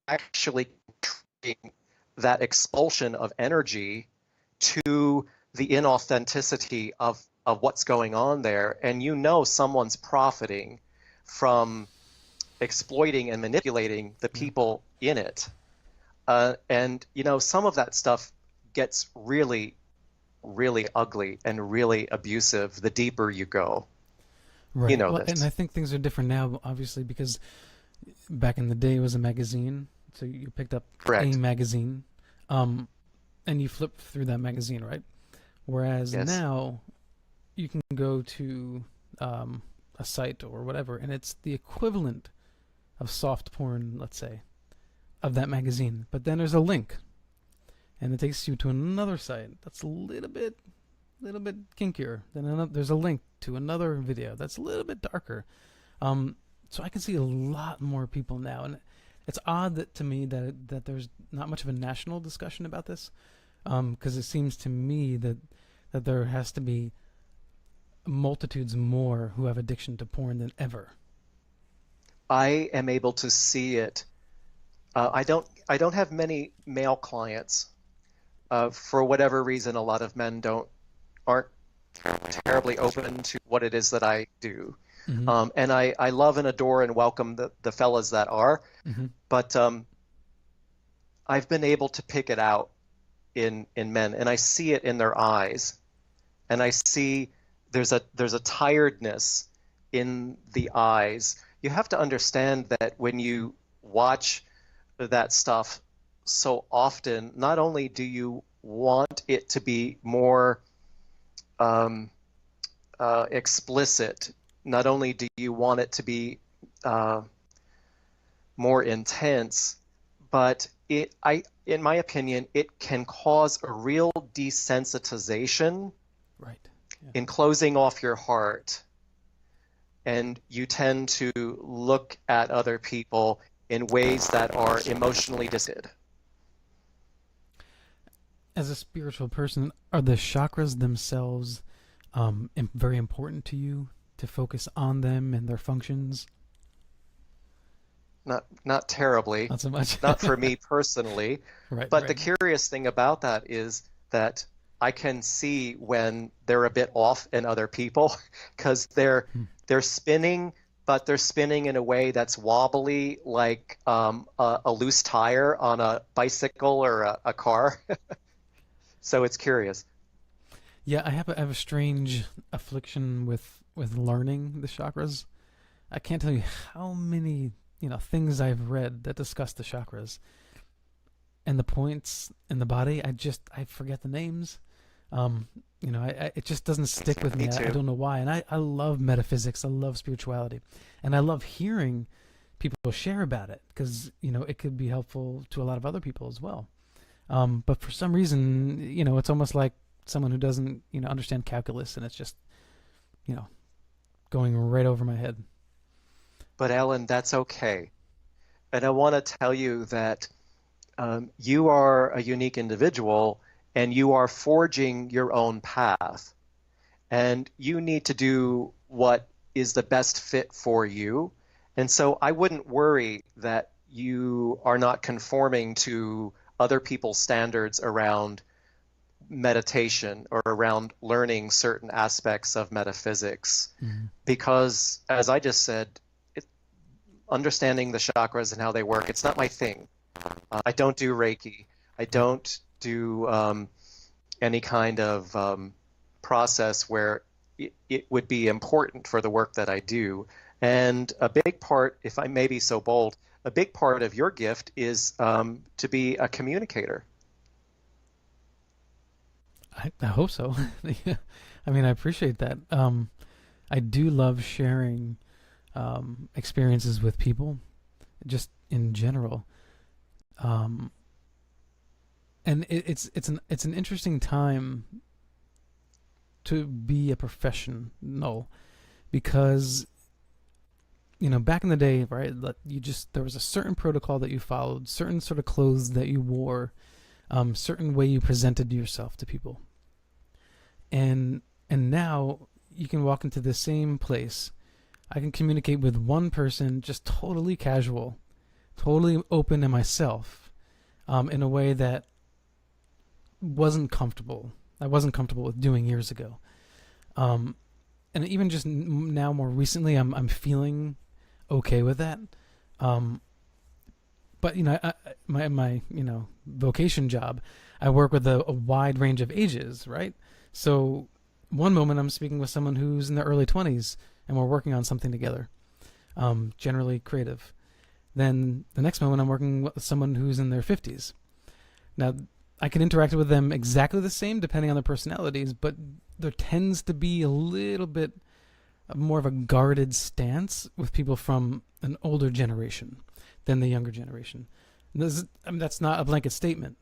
actually creating that expulsion of energy to the inauthenticity of what's going on there. And someone's profiting from exploiting and manipulating the people in it. And some of that stuff gets really, really ugly and really abusive the deeper you go. Right. This. And I think things are different now, obviously, because Back in the day, it was a magazine. So you picked up Correct. a magazine, and you flipped through that magazine, right? Whereas Yes. now, you can go to a site or whatever, and it's the equivalent of soft porn, let's say, of that magazine. But then there's a link, and it takes you to another site that's a little bit kinkier. Then there's a link to another video that's a little bit darker. So I can see a lot more people now, and it's odd that to me that there's not much of a national discussion about this, because it seems to me that there has to be multitudes more who have addiction to porn than ever. I am able to see it. I don't have many male clients. For whatever reason, a lot of men aren't terribly open to what it is that I do. Mm-hmm. And I love and adore and welcome the fellas that are, Mm-hmm. but I've been able to pick it out in men, and I see it in their eyes, and I see there's a tiredness in the eyes. You have to understand that when you watch that stuff so often, not only do you want it to be more explicit, not only do you want it to be more intense, but in my opinion, it can cause a real desensitization, Right. Yeah. in closing off your heart, and you tend to look at other people in ways that are emotionally distant. As a spiritual person, are the chakras themselves very important to you to focus on them and their functions? Not terribly, Not so much. not for me personally. Right. But right. the curious thing about that is that I can see when they're a bit off in other people, because they're spinning, but they're spinning in a way that's wobbly, like a loose tire on a bicycle or a car. So it's curious. Yeah, I have a strange affliction with learning the chakras. I can't tell you how many things I've read that discuss the chakras and the points in the body. I forget the names. It just doesn't stick with me. Me too. I don't know why. And I love metaphysics. I love spirituality, and I love hearing people share about it, because it could be helpful to a lot of other people as well. But for some reason, it's almost like someone who doesn't understand calculus, and it's just going right over my head. But Ellen, that's okay. And I want to tell you that you are a unique individual, and you are forging your own path. And you need to do what is the best fit for you. And so I wouldn't worry that you are not conforming to other people's standards around meditation or around learning certain aspects of metaphysics. Mm-hmm. Because, as I just said, understanding the chakras and how they work, it's not my thing. I don't do Reiki. I don't do any kind of process where it would be important for the work that I do. And a big part, if I may be so bold, a big part of your gift is to be a communicator. I hope so. I mean, I appreciate that. I do love sharing experiences with people, just in general. And it's an interesting time to be a professional, because back in the day, right, there was a certain protocol that you followed, certain sort of clothes that you wore, certain way you presented yourself to people. And now you can walk into the same place. I can communicate with one person, just totally casual, totally open to myself, in a way that wasn't comfortable. I wasn't comfortable with doing years ago. And even just now, more recently, I'm feeling okay with that. But my vocation job, I work with a wide range of ages, right? So one moment I'm speaking with someone who's in their early 20s, and we're working on something together, generally creative. Then the next moment I'm working with someone who's in their 50s. Now, I can interact with them exactly the same depending on their personalities, but there tends to be a little bit more of a guarded stance with people from an older generation than the younger generation. That's not a blanket statement.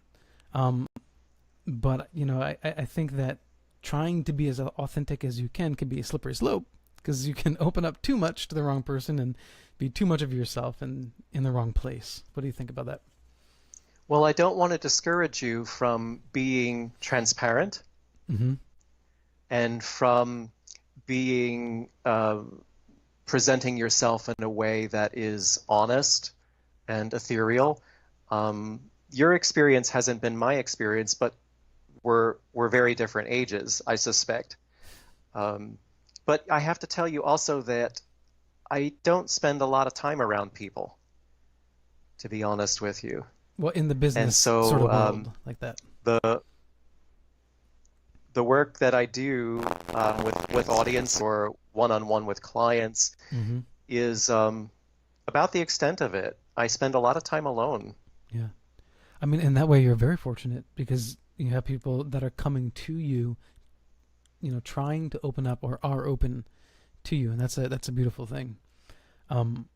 But, I think that trying to be as authentic as you can be a slippery slope, because you can open up too much to the wrong person and be too much of yourself and in the wrong place. What do you think about that? Well, I don't want to discourage you from being transparent and from being presenting yourself in a way that is honest and ethereal. Your experience hasn't been my experience, but we're very different ages, I suspect. But I have to tell you also that I don't spend a lot of time around people, to be honest with you. Well, in the business and so, sort of world like that. The work that I do with audience or one-on-one with clients is about the extent of it. I spend a lot of time alone. Yeah. I mean, in that way, you're very fortunate because you have people that are coming to you, trying to open up or are open to you. And that's a beautiful thing. So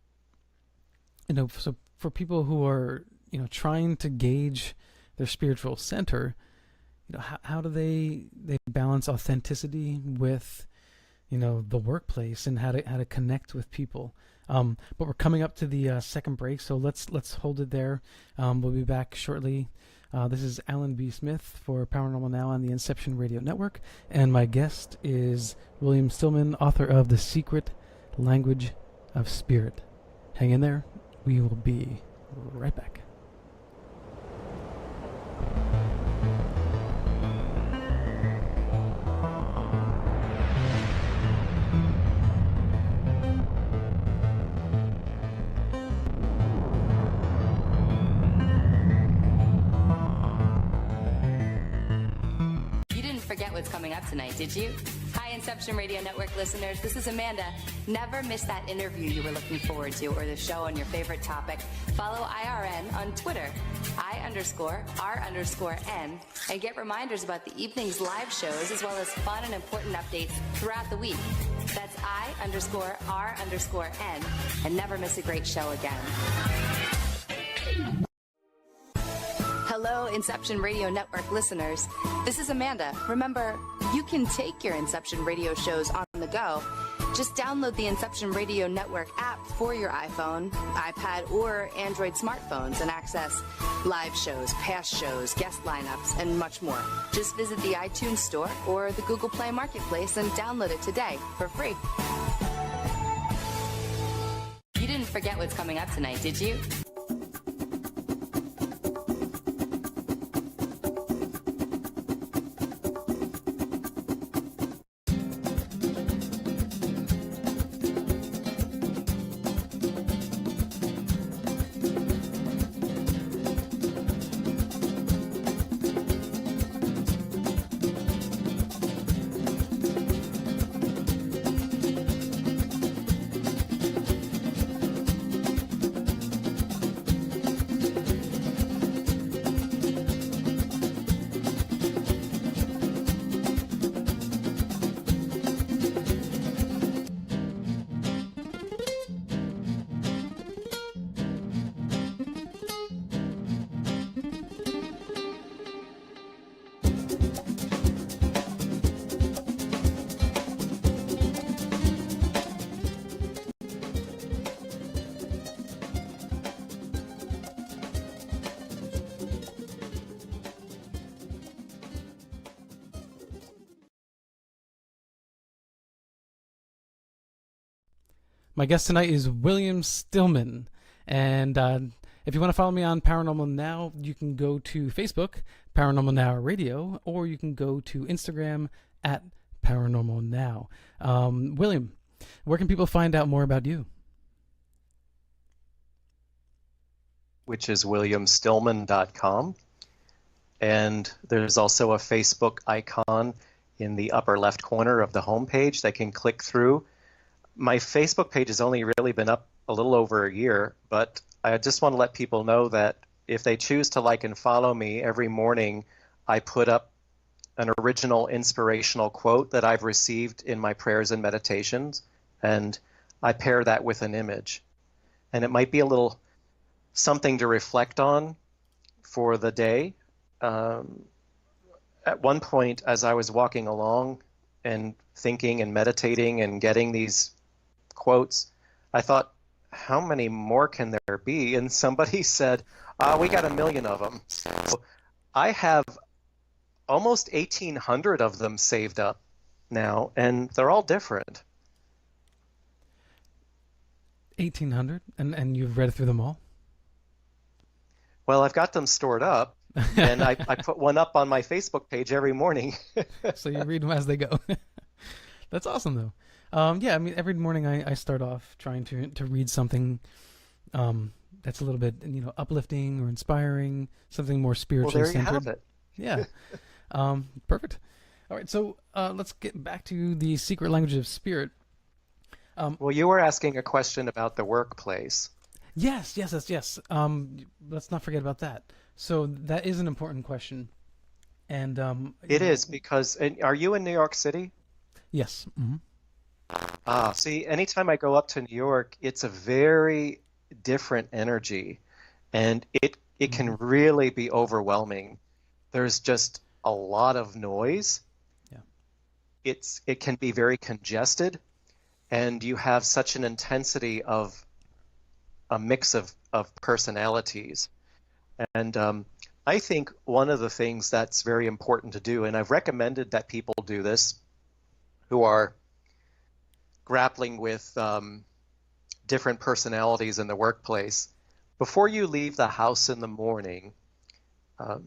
for people who are, trying to gauge their spiritual center, how do they balance authenticity with, the workplace and how to connect with people? But we're coming up to the second break, so let's hold it there. We'll be back shortly. This is Alan B. Smith for Paranormal Now on the Inception Radio Network, and my guest is William Stillman, author of The Secret Language of Spirit. Hang in there. We will be right back. Forget what's coming up tonight, did you? Hi, Inception Radio Network listeners. This is Amanda. Never miss that interview you were looking forward to or the show on your favorite topic. Follow IRN on Twitter, I_R_N, and get reminders about the evening's live shows as well as fun and important updates throughout the week. That's I_R_N, and never miss a great show again. Hello, Inception Radio Network listeners. This is Amanda. Remember, you can take your Inception Radio shows on the go. Just download the Inception Radio Network app for your iPhone, iPad, or Android smartphones and access live shows, past shows, guest lineups, and much more. Just visit the iTunes Store or the Google Play Marketplace and download it today for free. You didn't forget what's coming up tonight, did you? My guest tonight is William Stillman, and if you want to follow me on Paranormal Now, you can go to Facebook, Paranormal Now Radio, or you can go to Instagram at Paranormal Now. William, where can people find out more about you? Which is williamstillman.com. And there's also a Facebook icon in the upper left corner of the homepage they can click through. my Facebook page has only really been up a little over a year, but I just want to let people know that if they choose to like and follow me, every morning I put up an original inspirational quote that I've received in my prayers and meditations, and I pair that with an image. And it might be a little something to reflect on for the day. At one point, as I was walking along and thinking and meditating and getting these quotes, I thought, how many more can there be? And somebody said, we got 1 million of them. So I have almost 1,800 of them saved up now, and they're all different. 1,800? And you've read through them all? Well, I've got them stored up, and I put one up on my Facebook page every morning. So you read them as they go. That's awesome, though. Yeah, I mean, every morning I start off trying to read something that's a little bit, uplifting or inspiring, something more spiritually Well, there you centered. have it. Yeah. Perfect. All right, so let's get back to the secret language of spirit. Well, you were asking a question about the workplace. Yes. Let's not forget about that. So that is an important question. And It is because, are you in New York City? Yes. Mm-hmm. See, anytime I go up to New York, it's a very different energy, and it can really be overwhelming. There's just a lot of noise. Yeah. It can be very congested, and you have such an intensity of a mix of personalities. And I think one of the things that's very important to do, and I've recommended that people do this who are grappling with different personalities in the workplace, before you leave the house in the morning,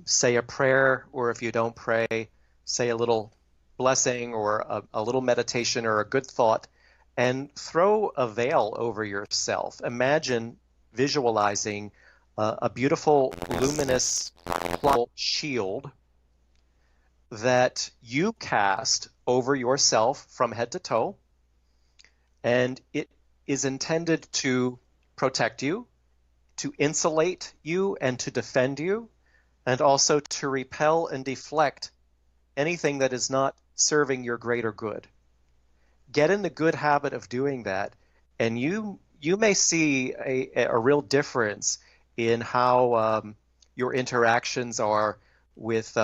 say a prayer, or if you don't pray, say a little blessing or a little meditation or a good thought, and throw a veil over yourself. Imagine visualizing a beautiful, luminous shield that you cast over yourself from head to toe, and it is intended to protect you, to insulate you, and to defend you, and also to repel and deflect anything that is not serving your greater good. Get in the good habit of doing that, and you may see a real difference in how your interactions are with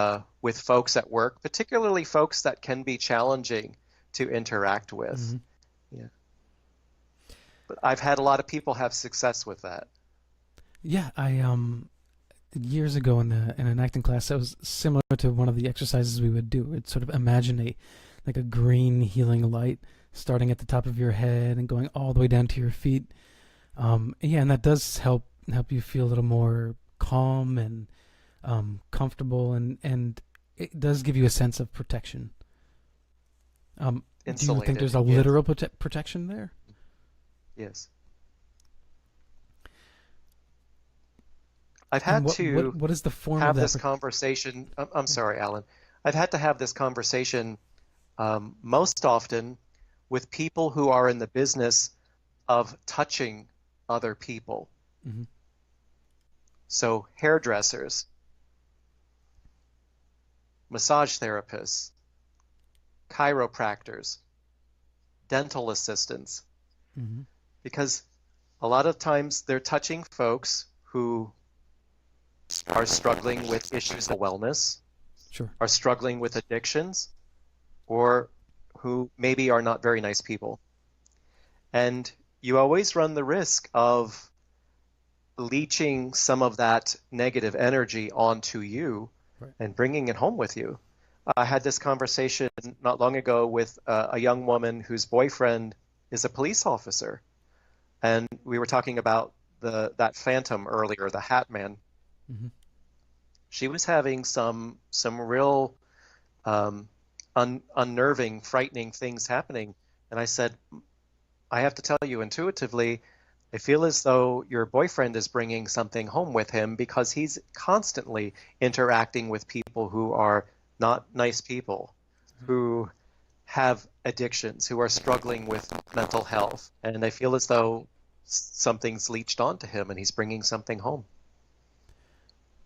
folks at work, particularly folks that can be challenging to interact with. Mm-hmm. Yeah. But I've had a lot of people have success with that. Yeah, I years ago in an acting class, that was similar to one of the exercises we would do. It's sort of imagine like a green healing light starting at the top of your head and going all the way down to your feet. Yeah, and that does help you feel a little more calm and comfortable, and it does give you a sense of protection. Do you think there's a literal protection there? Yes. I've had what is the form have of that this conversation. I'm sorry, Alan. I've had to have this conversation most often with people who are in the business of touching other people. Mm-hmm. So hairdressers, massage therapists, chiropractors, dental assistants, mm-hmm. because a lot of times they're touching folks who are struggling with issues of wellness, sure. are struggling with addictions, or who maybe are not very nice people. And you always run the risk of leaching some of that negative energy onto you, right, and bringing it home with you. I had this conversation not long ago with a young woman whose boyfriend is a police officer. And we were talking about that phantom earlier, the Hat Man. Mm-hmm. She was having some real unnerving, frightening things happening. And I said, I have to tell you intuitively, I feel as though your boyfriend is bringing something home with him because he's constantly interacting with people who are not nice people, who have addictions, who are struggling with mental health, and I feel as though something's leached onto him and he's bringing something home.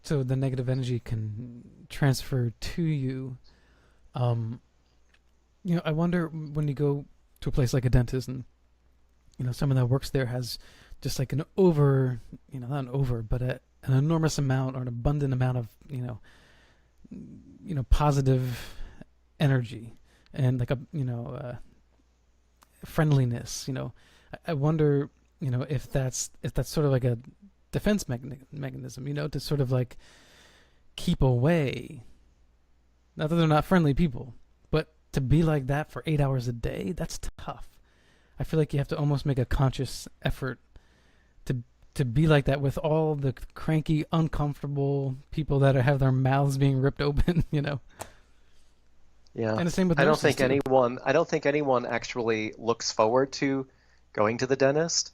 So the negative energy can transfer to you. I wonder when you go to a place like a dentist and, someone that works there has just like an not an over, but an enormous amount or an abundant amount of, positive energy and like friendliness. I wonder, if that's sort of like a defense mechanism, to sort of like keep away. Not that they're not friendly people, but to be like that for 8 hours a day, that's tough. I feel like you have to almost make a conscious effort to be like that with all the cranky, uncomfortable people that have their mouths being ripped open, Yeah. And the same with I don't nurses, think too. I don't think anyone actually looks forward to going to the dentist,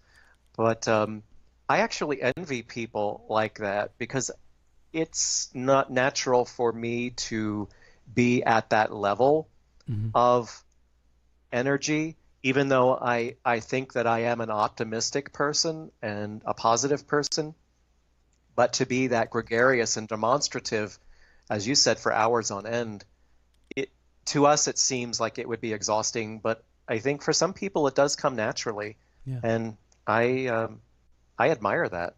but I actually envy people like that because it's not natural for me to be at that level of energy, even though I think that I am an optimistic person and a positive person. But to be that gregarious and demonstrative, as you said, for hours on end, to us it seems like it would be exhausting, but I think for some people it does come naturally. Yeah. And I admire that.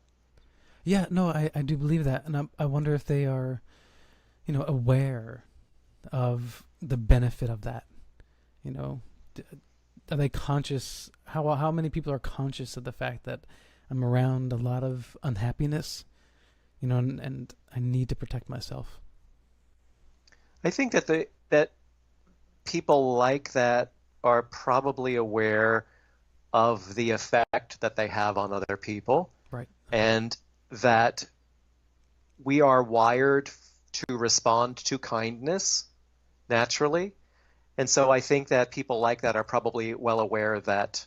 Yeah, no, I do believe that. And I wonder if they are, aware of the benefit of that. Are they conscious? How many people are conscious of the fact that I'm around a lot of unhappiness, and I need to protect myself? I think that people like that are probably aware of the effect that they have on other people. Right. And that we are wired to respond to kindness naturally. And so I think that people like that are probably well aware that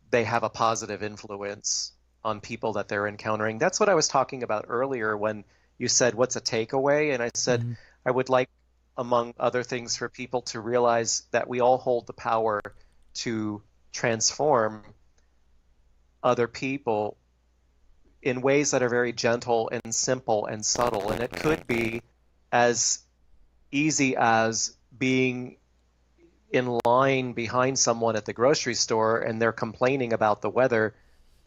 they have a positive influence on people that they're encountering. That's what I was talking about earlier when you said, what's a takeaway? And I said, I would like, among other things, for people to realize that we all hold the power to transform other people in ways that are very gentle and simple and subtle. And it could be as easy as being in line behind someone at the grocery store and they're complaining about the weather,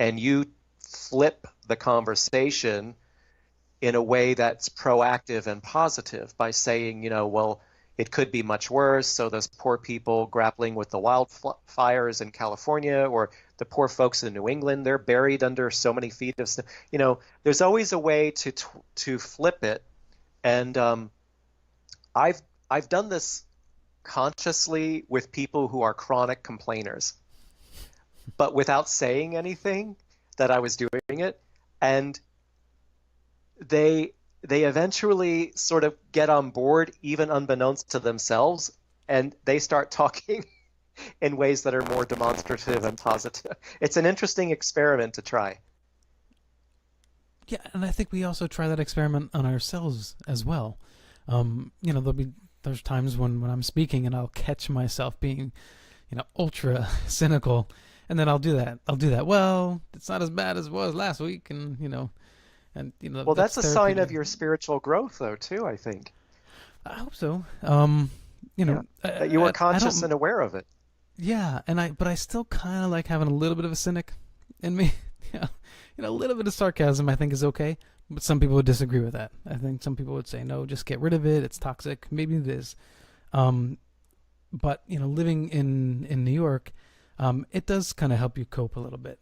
and you flip the conversation in a way that's proactive and positive by saying, well, it could be much worse. So those poor people grappling with the wildfires in California, or the poor folks in New England, they're buried under so many feet of snow. There's always a way to flip it. And I've done this consciously with people who are chronic complainers, but without saying anything that I was doing it. And they eventually sort of get on board, even unbeknownst to themselves, and they start talking in ways that are more demonstrative and positive. It's an interesting experiment to try. Yeah, and I think we also try that experiment on ourselves as well. There's times when I'm speaking and I'll catch myself being, ultra cynical, and then I'll do that. Well, it's not as bad as it was last week, and well, that's a sign of your spiritual growth, though, too, I think. I hope so. That you were conscious and aware of it. Yeah, but I still kind of like having a little bit of a cynic in me. A little bit of sarcasm I think is okay, but some people would disagree with that. I think some people would say, no, just get rid of it. It's toxic. Maybe it is. But living in New York, it does kind of help you cope a little bit.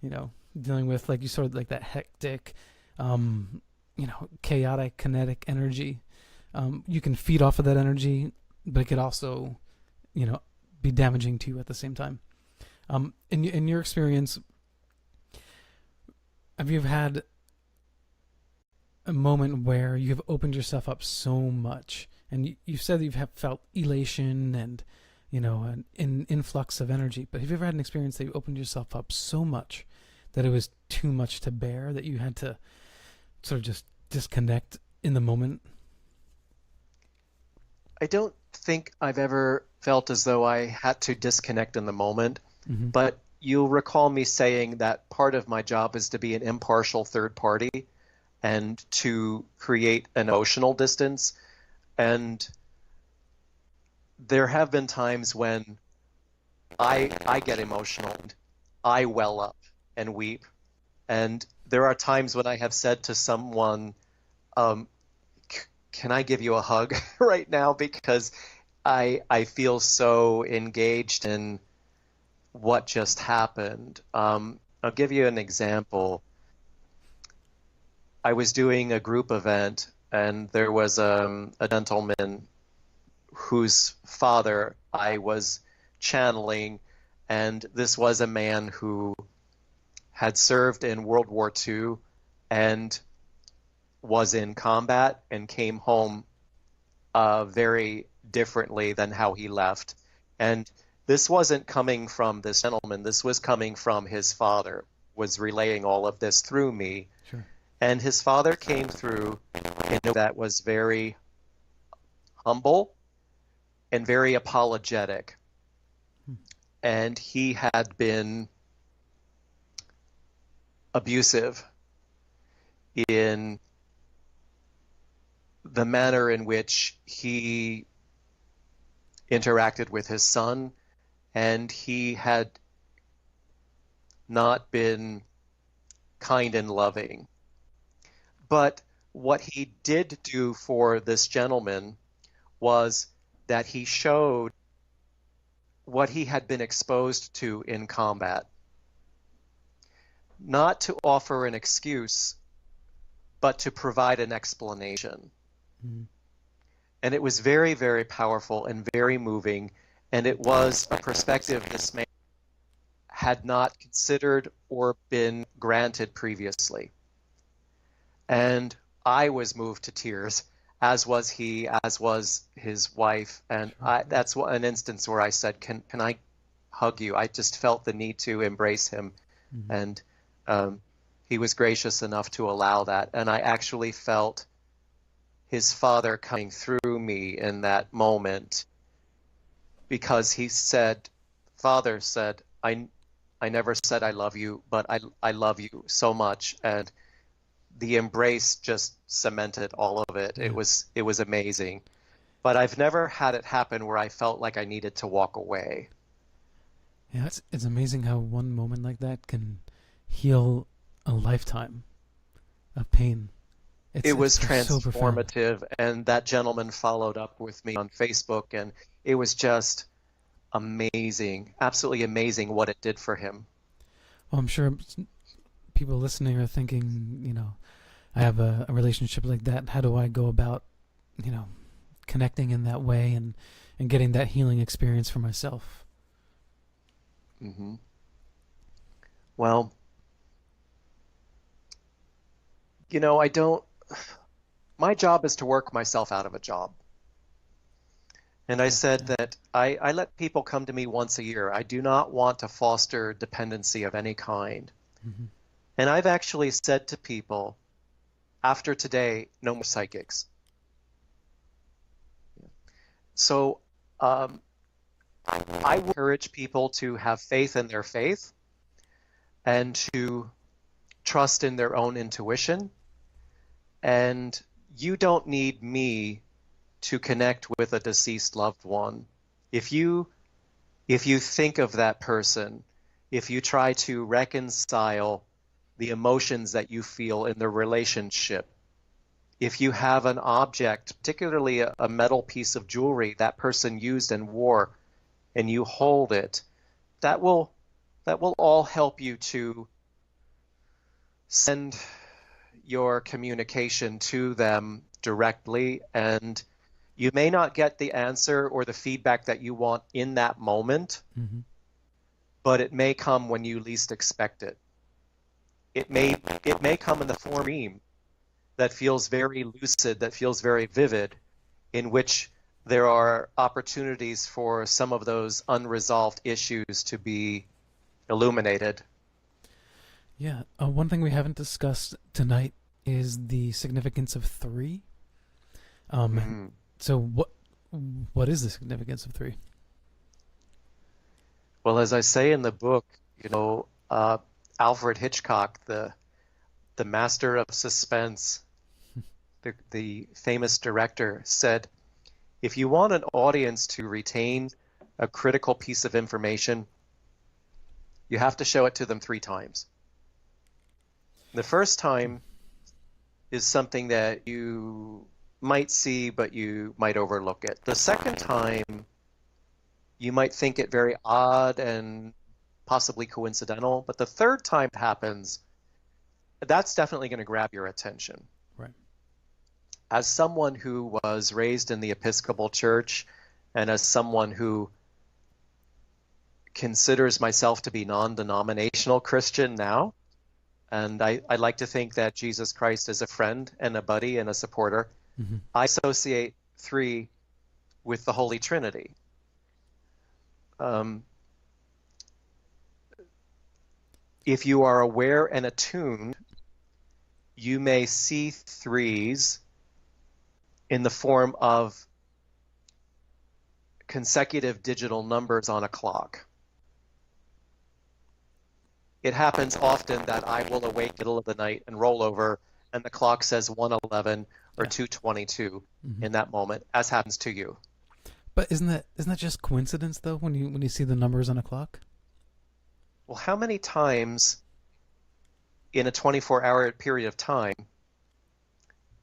Dealing with like that hectic, chaotic, kinetic energy. You can feed off of that energy, but it could also, be damaging to you at the same time. In your experience, have you had a moment where you've opened yourself up so much, and you've said that you've felt elation and, an influx of energy, but have you ever had an experience that you opened yourself up so much that it was too much to bear, that you had to sort of just disconnect in the moment? I don't think I've ever felt as though I had to disconnect in the moment, Mm-hmm. but you'll recall me saying that part of my job is to be an impartial third party and to create an emotional distance. And there have been times when I get emotional and I well up and weep. And there are times when I have said to someone, can I give you a hug right now? Because I feel so engaged in what just happened. I'll give you an example. I was doing a group event, and there was a gentleman whose father I was channeling, and this was a man who had served in World War II and was in combat and came home very differently than how he left. And this wasn't coming from this gentleman. This was coming from his father, was relaying all of this through me. Sure. And his father came through in a way that was very humble and very apologetic. And he had been abusive in the manner in which he interacted with his son, and he had not been kind and loving. But what he did do for this gentleman was that he showed what he had been exposed to in combat, not to offer an excuse, but to provide an explanation. Mm-hmm. And it was very, very powerful and very moving, and it was a perspective this man had not considered or been granted previously. And I was moved to tears, as was he, as was his wife. And that's an instance where I said, can I hug you? I just felt the need to embrace him. Mm-hmm. And he was gracious enough to allow that. And I actually felt his father coming through me in that moment, because he said, Father said, I never said I love you, but I love you so much. And the embrace just cemented all of it. It was amazing. But I've never had it happen where I felt like I needed to walk away. Yeah, it's amazing how one moment like that can heal a lifetime of pain. It was transformative, so and that gentleman followed up with me on Facebook, and it was just amazing, absolutely amazing what it did for him. Well, I'm sure people listening are thinking, I have a relationship like that. How do I go about, connecting in that way and getting that healing experience for myself? Mm-hmm. Well, my job is to work myself out of a job. And I said that I let people come to me once a year. I do not want to foster dependency of any kind. Mm-hmm. And I've actually said to people, after today, no more psychics. So I would encourage people to have faith in their faith and to trust in their own intuition. And you don't need me to connect with a deceased loved one. If you think of that person, if you try to reconcile the emotions that you feel in the relationship, if you have an object, particularly a metal piece of jewelry that person used and wore, and you hold it, that will all help you to send your communication to them directly. And you may not get the answer or the feedback that you want in that moment, mm-hmm. but it may come when you least expect it. It may come in the form of a dream that feels very lucid, that feels very vivid, in which there are opportunities for some of those unresolved issues to be illuminated. Yeah, one thing we haven't discussed tonight is the significance of 3. So what is the significance of 3? Well, as I say in the book, Alfred Hitchcock, the master of suspense, the famous director, said, if you want an audience to retain a critical piece of information, you have to show it to them 3 times. The first time is something that you might see, but you might overlook it. The second time, you might think it very odd and possibly coincidental, but the third time it happens, that's definitely going to grab your attention. Right. As someone who was raised in the Episcopal Church, and as someone who considers myself to be non-denominational Christian now, and I like to think that Jesus Christ is a friend and a buddy and a supporter, I associate 3 with the Holy Trinity. If you are aware and attuned, you may see 3s in the form of consecutive digital numbers on a clock. It happens often that I will awake in the middle of the night and roll over, and the clock says 1:11 or 2:22 in that moment, as happens to you. But isn't that just coincidence though, when you see the numbers on a clock? Well, how many times in a 24-hour period of time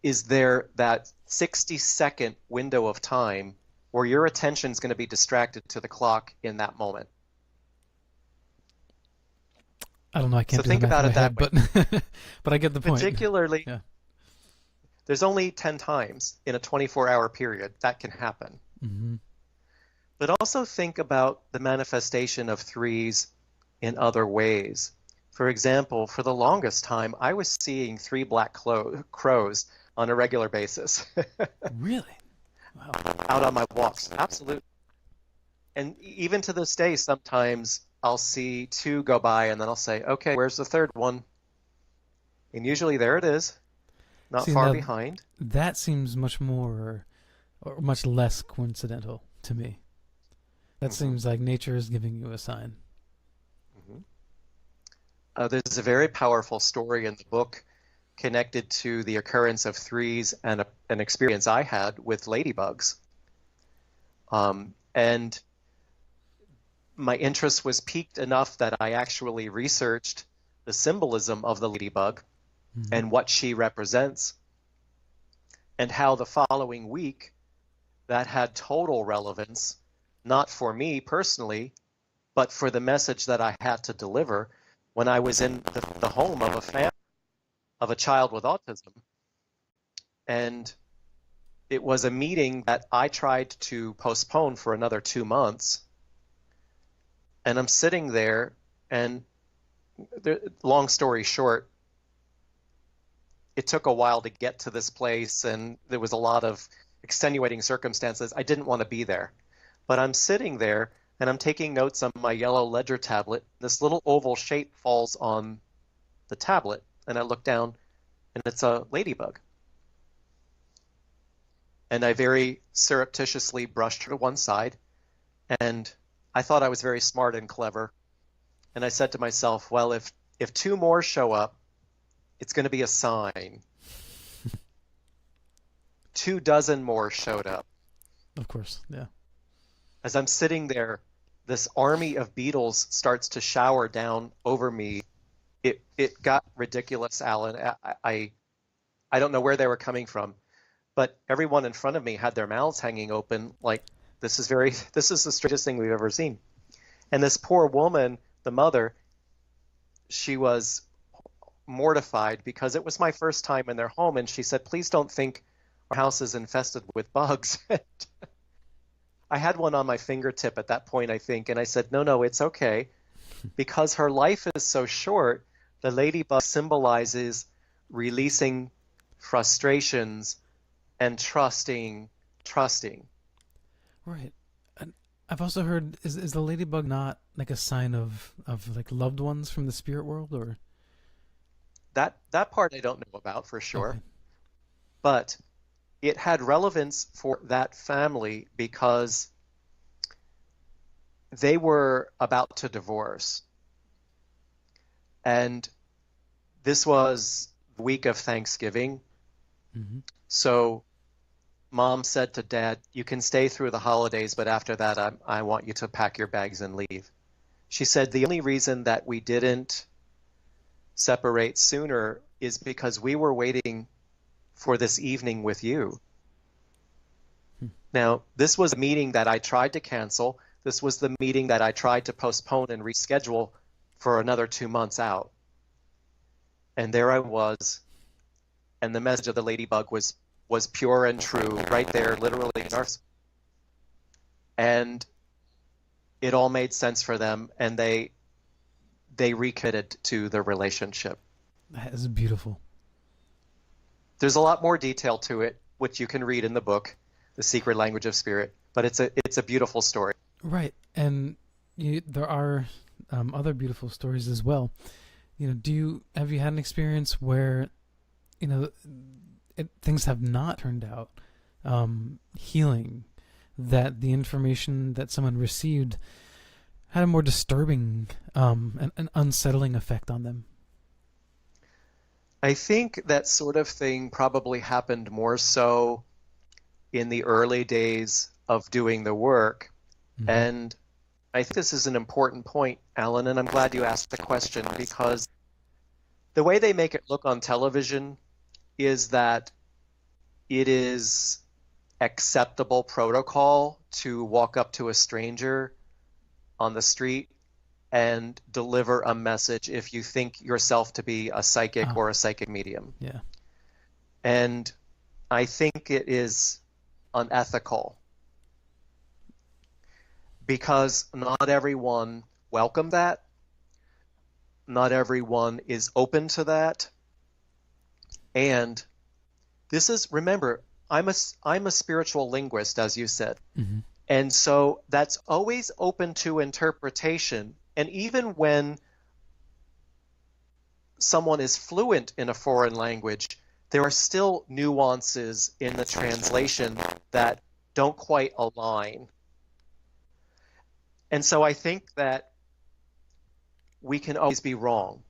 is there that 60-second window of time where your attention is going to be distracted to the clock in that moment? I don't know. I can't. So think about it that way. But I get the point. Particularly, there's only 10 times in a 24-hour period that can happen. But also think about the manifestation of 3s in other ways. For example, for the longest time, I was seeing 3 black crows on a regular basis. Really? Wow. Out on my walks. Absolutely. And even to this day, sometimes I'll see 2 go by and then I'll say, okay, where's the third one? And usually there it is, not far behind. That seems much more, or much less coincidental to me. That seems like nature is giving you a sign. There's a very powerful story in the book connected to the occurrence of 3s and an experience I had with ladybugs. And my interest was piqued enough that I actually researched the symbolism of the ladybug and what she represents, and how the following week that had total relevance, not for me personally, but for the message that I had to deliver when I was in the home of a family of a child with autism. And it was a meeting that I tried to postpone for another 2 months. And I'm sitting there, and long story short, it took a while to get to this place, and there was a lot of extenuating circumstances. I didn't want to be there. But I'm sitting there, and I'm taking notes on my yellow ledger tablet. This little oval shape falls on the tablet, and I look down, and it's a ladybug. And I very surreptitiously brushed her to one side, and I thought I was very smart and clever. And I said to myself, well, if 2 more show up, it's going to be a sign. 24 more showed up. Of course, yeah. As I'm sitting there, this army of beetles starts to shower down over me. It got ridiculous, Alan. I don't know where they were coming from, but everyone in front of me had their mouths hanging open like, this is the strangest thing we've ever seen. And this poor woman, the mother, she was mortified because it was my first time in their home, and she said, please don't think our house is infested with bugs. I had one on my fingertip at that point, I think, and I said, no, it's okay. Because her life is so short, the ladybug symbolizes releasing frustrations and trusting. Right. And I've also heard, is the ladybug not like a sign of like loved ones from the spirit world, or? That part I don't know about for sure. Okay. But it had relevance for that family because they were about to divorce. And this was the week of Thanksgiving. Mm-hmm. So Mom said to Dad, "You can stay through the holidays, but after that, I want you to pack your bags and leave." She said, "The only reason that we didn't separate sooner is because we were waiting for this evening with you." Now, this was a meeting that I tried to cancel. This was the meeting that I tried to postpone and reschedule for another 2 months out. And there I was, and the message of the ladybug was pure and true, right there, literally in our... And it all made sense for them, and they recommitted to the relationship. That is beautiful. There's a lot more detail to it, which you can read in the book, The Secret Language of Spirit, but it's a beautiful story. Right, and there are other beautiful stories as well. Have you had an experience where, things have not turned out healing, that the information that someone received had a more disturbing, an unsettling effect on them? I think that sort of thing probably happened more so in the early days of doing the work. Mm-hmm. And I think this is an important point, Alan, and I'm glad you asked the question, because the way they make it look on television is that it is acceptable protocol to walk up to a stranger on the street and deliver a message if you think yourself to be a psychic or a psychic medium. Yeah. And I think it is unethical because not everyone welcomed that. Not everyone is open to that. And this is, remember, I'm a spiritual linguist, as you said. Mm-hmm. And so that's always open to interpretation. And even when someone is fluent in a foreign language, there are still nuances in the translation that don't quite align. And so I think that we can always be wrong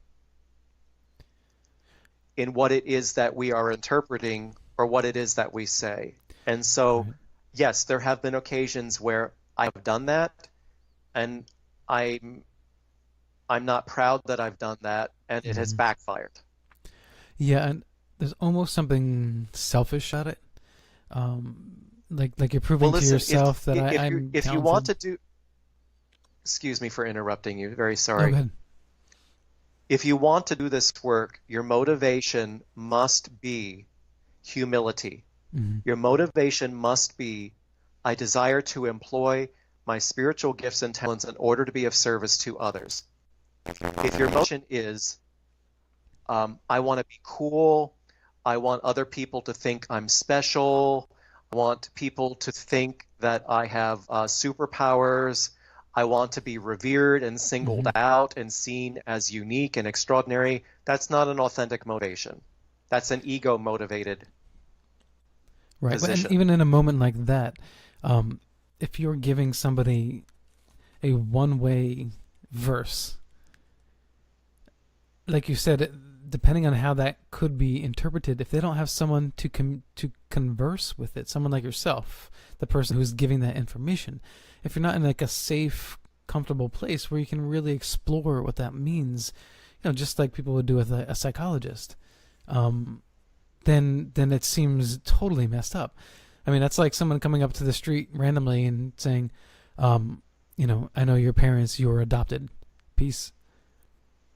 in what it is that we are interpreting or what it is that we say. And so, yes, there have been occasions where I've done that, and I'm not proud that I've done that, and it has backfired. Yeah, and there's almost something selfish about it. Like you're proving to yourself that I'm if you want to do... Excuse me for interrupting you. Very sorry. Go ahead. If you want to do this work, your motivation must be humility. Mm-hmm. Your motivation must be, I desire to employ my spiritual gifts and talents in order to be of service to others. If your motivation is, I want to be cool, I want other people to think I'm special, I want people to think that I have superpowers, I want to be revered and singled out and seen as unique and extraordinary, that's not an authentic motivation. That's an ego-motivated position. And even in a moment like that, if you're giving somebody a one-way verse, like you said, depending on how that could be interpreted, if they don't have someone to converse with it, someone like yourself, the person who's giving that information, if you're not in like a safe, comfortable place where you can really explore what that means, just like people would do with a psychologist, then it seems totally messed up. I mean, that's like someone coming up to the street randomly and saying, I know your parents, you were adopted. Peace.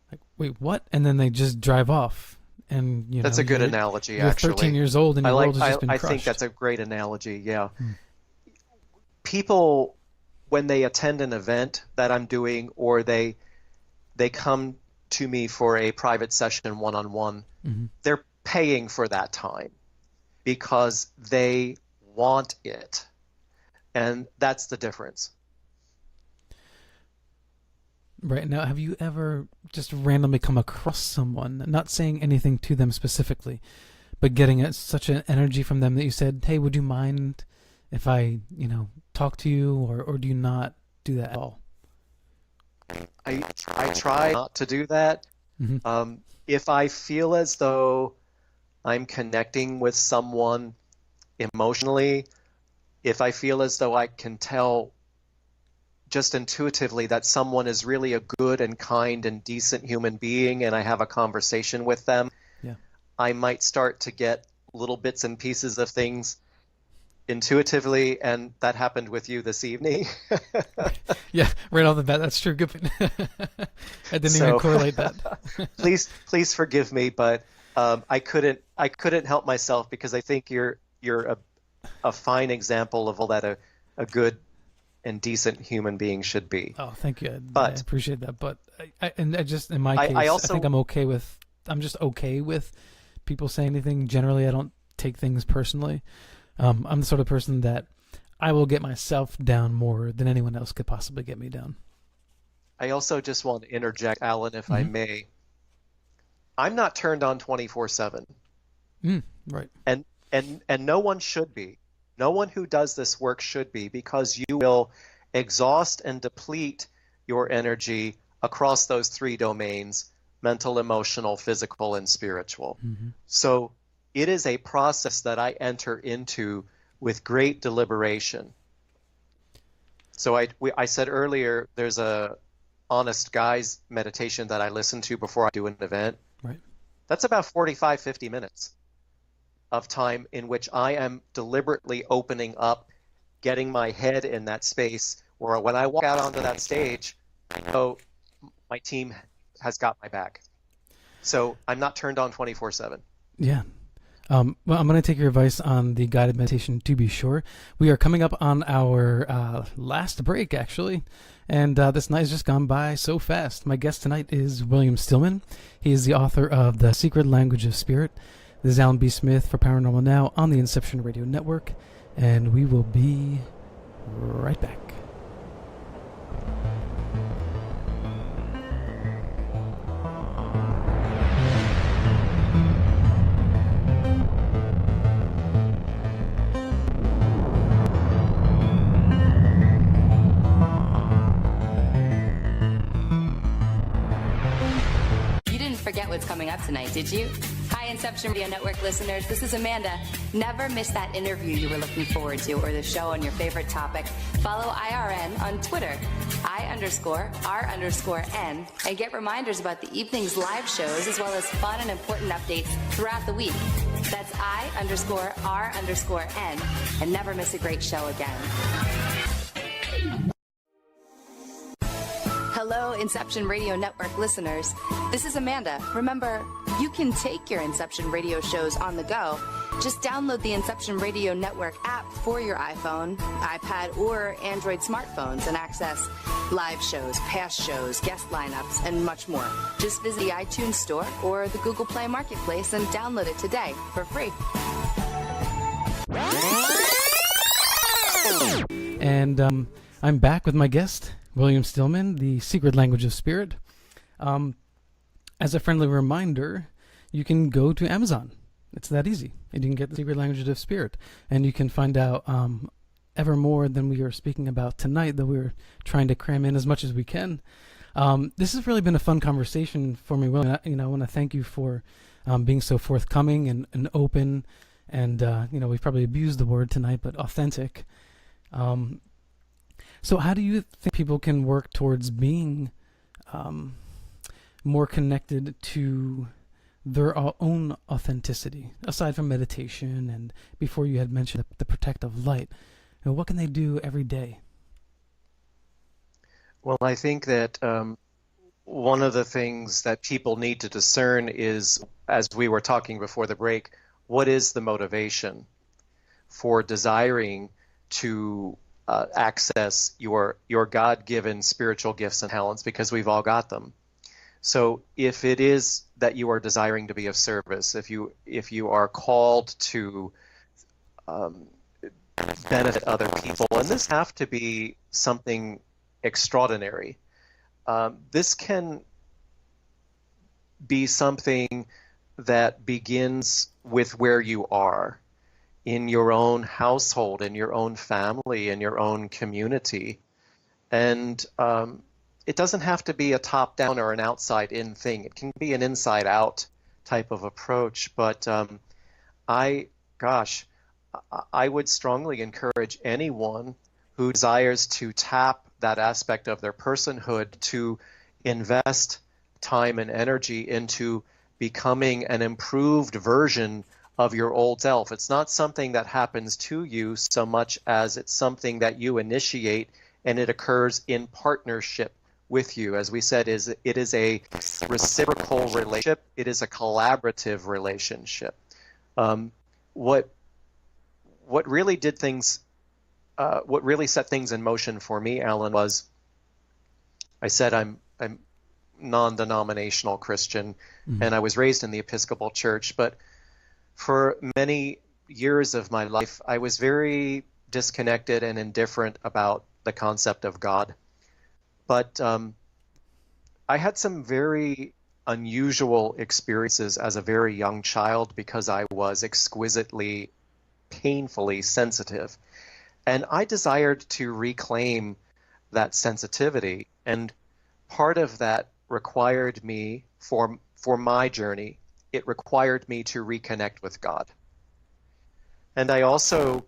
Like, wait, what? And then they just drive off. And that's a good analogy. You're actually 13 years old, and your world has just been crushed. I think that's a great analogy. Yeah. People, when they attend an event that I'm doing, or they come to me for a private session one-on-one, they're paying for that time because they want it. And that's the difference. Right. Now, have you ever just randomly come across someone, not saying anything to them specifically, but getting such an energy from them that you said, hey, would you mind if I, talk to you, or do you not do that at all? I try not to do that. Mm-hmm. If I feel as though I'm connecting with someone emotionally, if I feel as though I can tell just intuitively that someone is really a good and kind and decent human being, and I have a conversation with them, Yeah. I might start to get little bits and pieces of things intuitively, and that happened with you this evening. Yeah, right off the bat, that's true. Good point. I didn't even correlate that. please forgive me, but I couldn't help myself, because I think you're a fine example of all that a good and decent human being should be. Oh, thank you. I But appreciate that. But I just, in my case, I think I'm just okay with people saying anything. Generally, I don't take things personally. I'm the sort of person that I will get myself down more than anyone else could possibly get me down. I also just want to interject, Alan, if I may. I'm not turned on 24/7. Right. And no one should be. No one who does this work should be, because you will exhaust and deplete your energy across those three domains: mental, emotional, physical, and spiritual. Mm-hmm. So it is a process that I enter into with great deliberation. So I said earlier, there's a honest guys meditation that I listen to before I do an event. Right. That's about 45, 50 minutes of time in which I am deliberately opening up, getting my head in that space where when I walk out onto that stage, I know my team has got my back. So I'm not turned on 24/7. Yeah. Well, I'm going to take your advice on the guided meditation, to be sure. We are coming up on our last break, actually, and this night has just gone by so fast. My guest tonight is William Stillman. He is the author of The Secret Language of Spirit. This is Alan B. Smith for Paranormal Now on the Inception Radio Network, and we will be right back. Forget what's coming up tonight, did you? Hi, Inception Radio Network listeners. This is Amanda. Never miss that interview you were looking forward to, or the show on your favorite topic. Follow IRN on Twitter, I_R_N, and get reminders about the evening's live shows, as well as fun and important updates throughout the week. That's I_R_N, and never miss a great show again. Hello, Inception Radio Network listeners. This is Amanda. Remember, you can take your Inception Radio shows on the go. Just download the Inception Radio Network app for your iPhone, iPad, or Android smartphones and access live shows, past shows, guest lineups, and much more. Just visit the iTunes Store or the Google Play Marketplace and download it today for free. And I'm back with my guest, William Stillman, The Secret Language of Spirit. As a friendly reminder, you can go to Amazon. It's that easy. And you can get The Secret Language of Spirit. And you can find out ever more than we are speaking about tonight, that we're trying to cram in as much as we can. This has really been a fun conversation for me, William. I want to thank you for being so forthcoming and open. And, we've probably abused the word tonight, but authentic. So how do you think people can work towards being more connected to their own authenticity, aside from meditation and before you had mentioned the protective light? What can they do every day? Well, I think that one of the things that people need to discern is, as we were talking before the break, what is the motivation for desiring to access your God-given spiritual gifts and talents, because we've all got them. So if it is that you are desiring to be of service, if you are called to benefit other people, and this have to be something extraordinary, this can be something that begins with where you are in your own household, in your own family, in your own community. And it doesn't have to be a top-down or an outside-in thing. It can be an inside-out type of approach. But I would strongly encourage anyone who desires to tap that aspect of their personhood to invest time and energy into becoming an improved version of your old self. It's not something that happens to you so much as it's something that you initiate, and it occurs in partnership with you. As we said, it is a reciprocal relationship. It is a collaborative relationship. What really did things, what really set things in motion for me, Alan, was I said I'm non-denominational Christian, and I was raised in the Episcopal Church, but for many years of my life, I was very disconnected and indifferent about the concept of God. But I had some very unusual experiences as a very young child because I was exquisitely, painfully sensitive. And I desired to reclaim that sensitivity. And part of that required me, for my journey, it required me to reconnect with God. And I also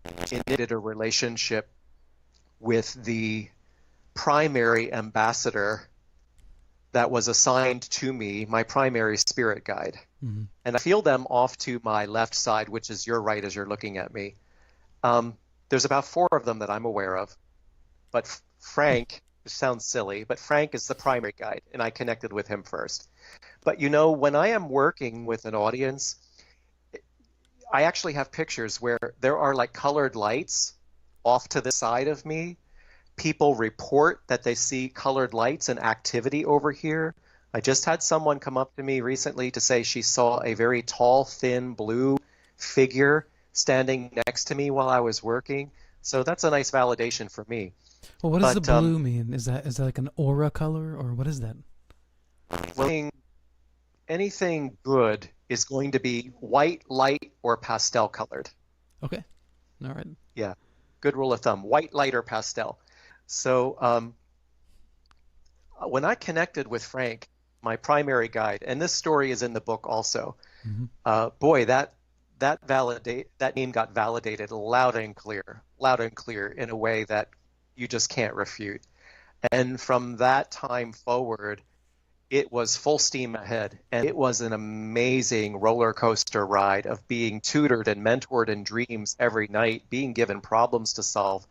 initiated a relationship with the primary ambassador that was assigned to me, my primary spirit guide. Mm-hmm. And I feel them off to my left side, which is your right as you're looking at me. There's about 4 of them that I'm aware of. But Frank, which sounds silly, but Frank is the primary guide, and I connected with him first. But you know, when I am working with an audience, I actually have pictures where there are like colored lights off to the side of me. People report that they see colored lights and activity over here. I just had someone come up to me recently to say she saw a very tall, thin, blue figure standing next to me while I was working. So that's a nice validation for me. Well, what does the blue mean? Is that like an aura color, or what is that? Anything good is going to be white, light, or pastel colored. Okay. All right. Yeah. Good rule of thumb. White, light, or pastel. So when I connected with Frank, my primary guide, and this story is in the book also, boy, that name got validated loud and clear in a way that you just can't refute. And from that time forward, it was full steam ahead, and it was an amazing roller coaster ride of being tutored and mentored in dreams every night, being given problems to solve,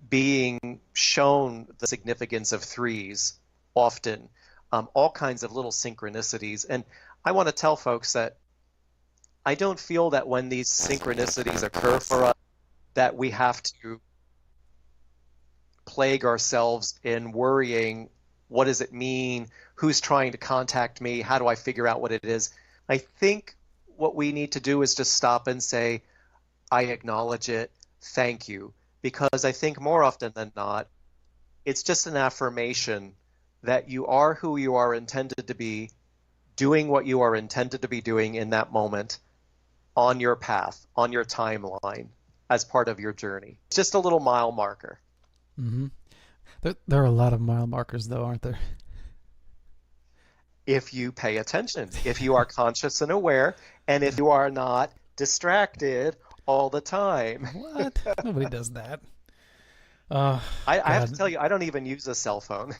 being shown the significance of threes often, all kinds of little synchronicities. And I want to tell folks that I don't feel that when these synchronicities occur for us that we have to plague ourselves in worrying, what does it mean? Who's trying to contact me? How do I figure out what it is? I think what we need to do is just stop and say, I acknowledge it, thank you. Because I think more often than not, it's just an affirmation that you are who you are intended to be, doing what you are intended to be doing in that moment, on your path, on your timeline, as part of your journey. It's just a little mile marker. Mm-hmm. There are a lot of mile markers, though, aren't there? If you pay attention, if you are conscious and aware, and if you are not distracted all the time. What? Nobody does that. I have to tell you, I don't even use a cell phone.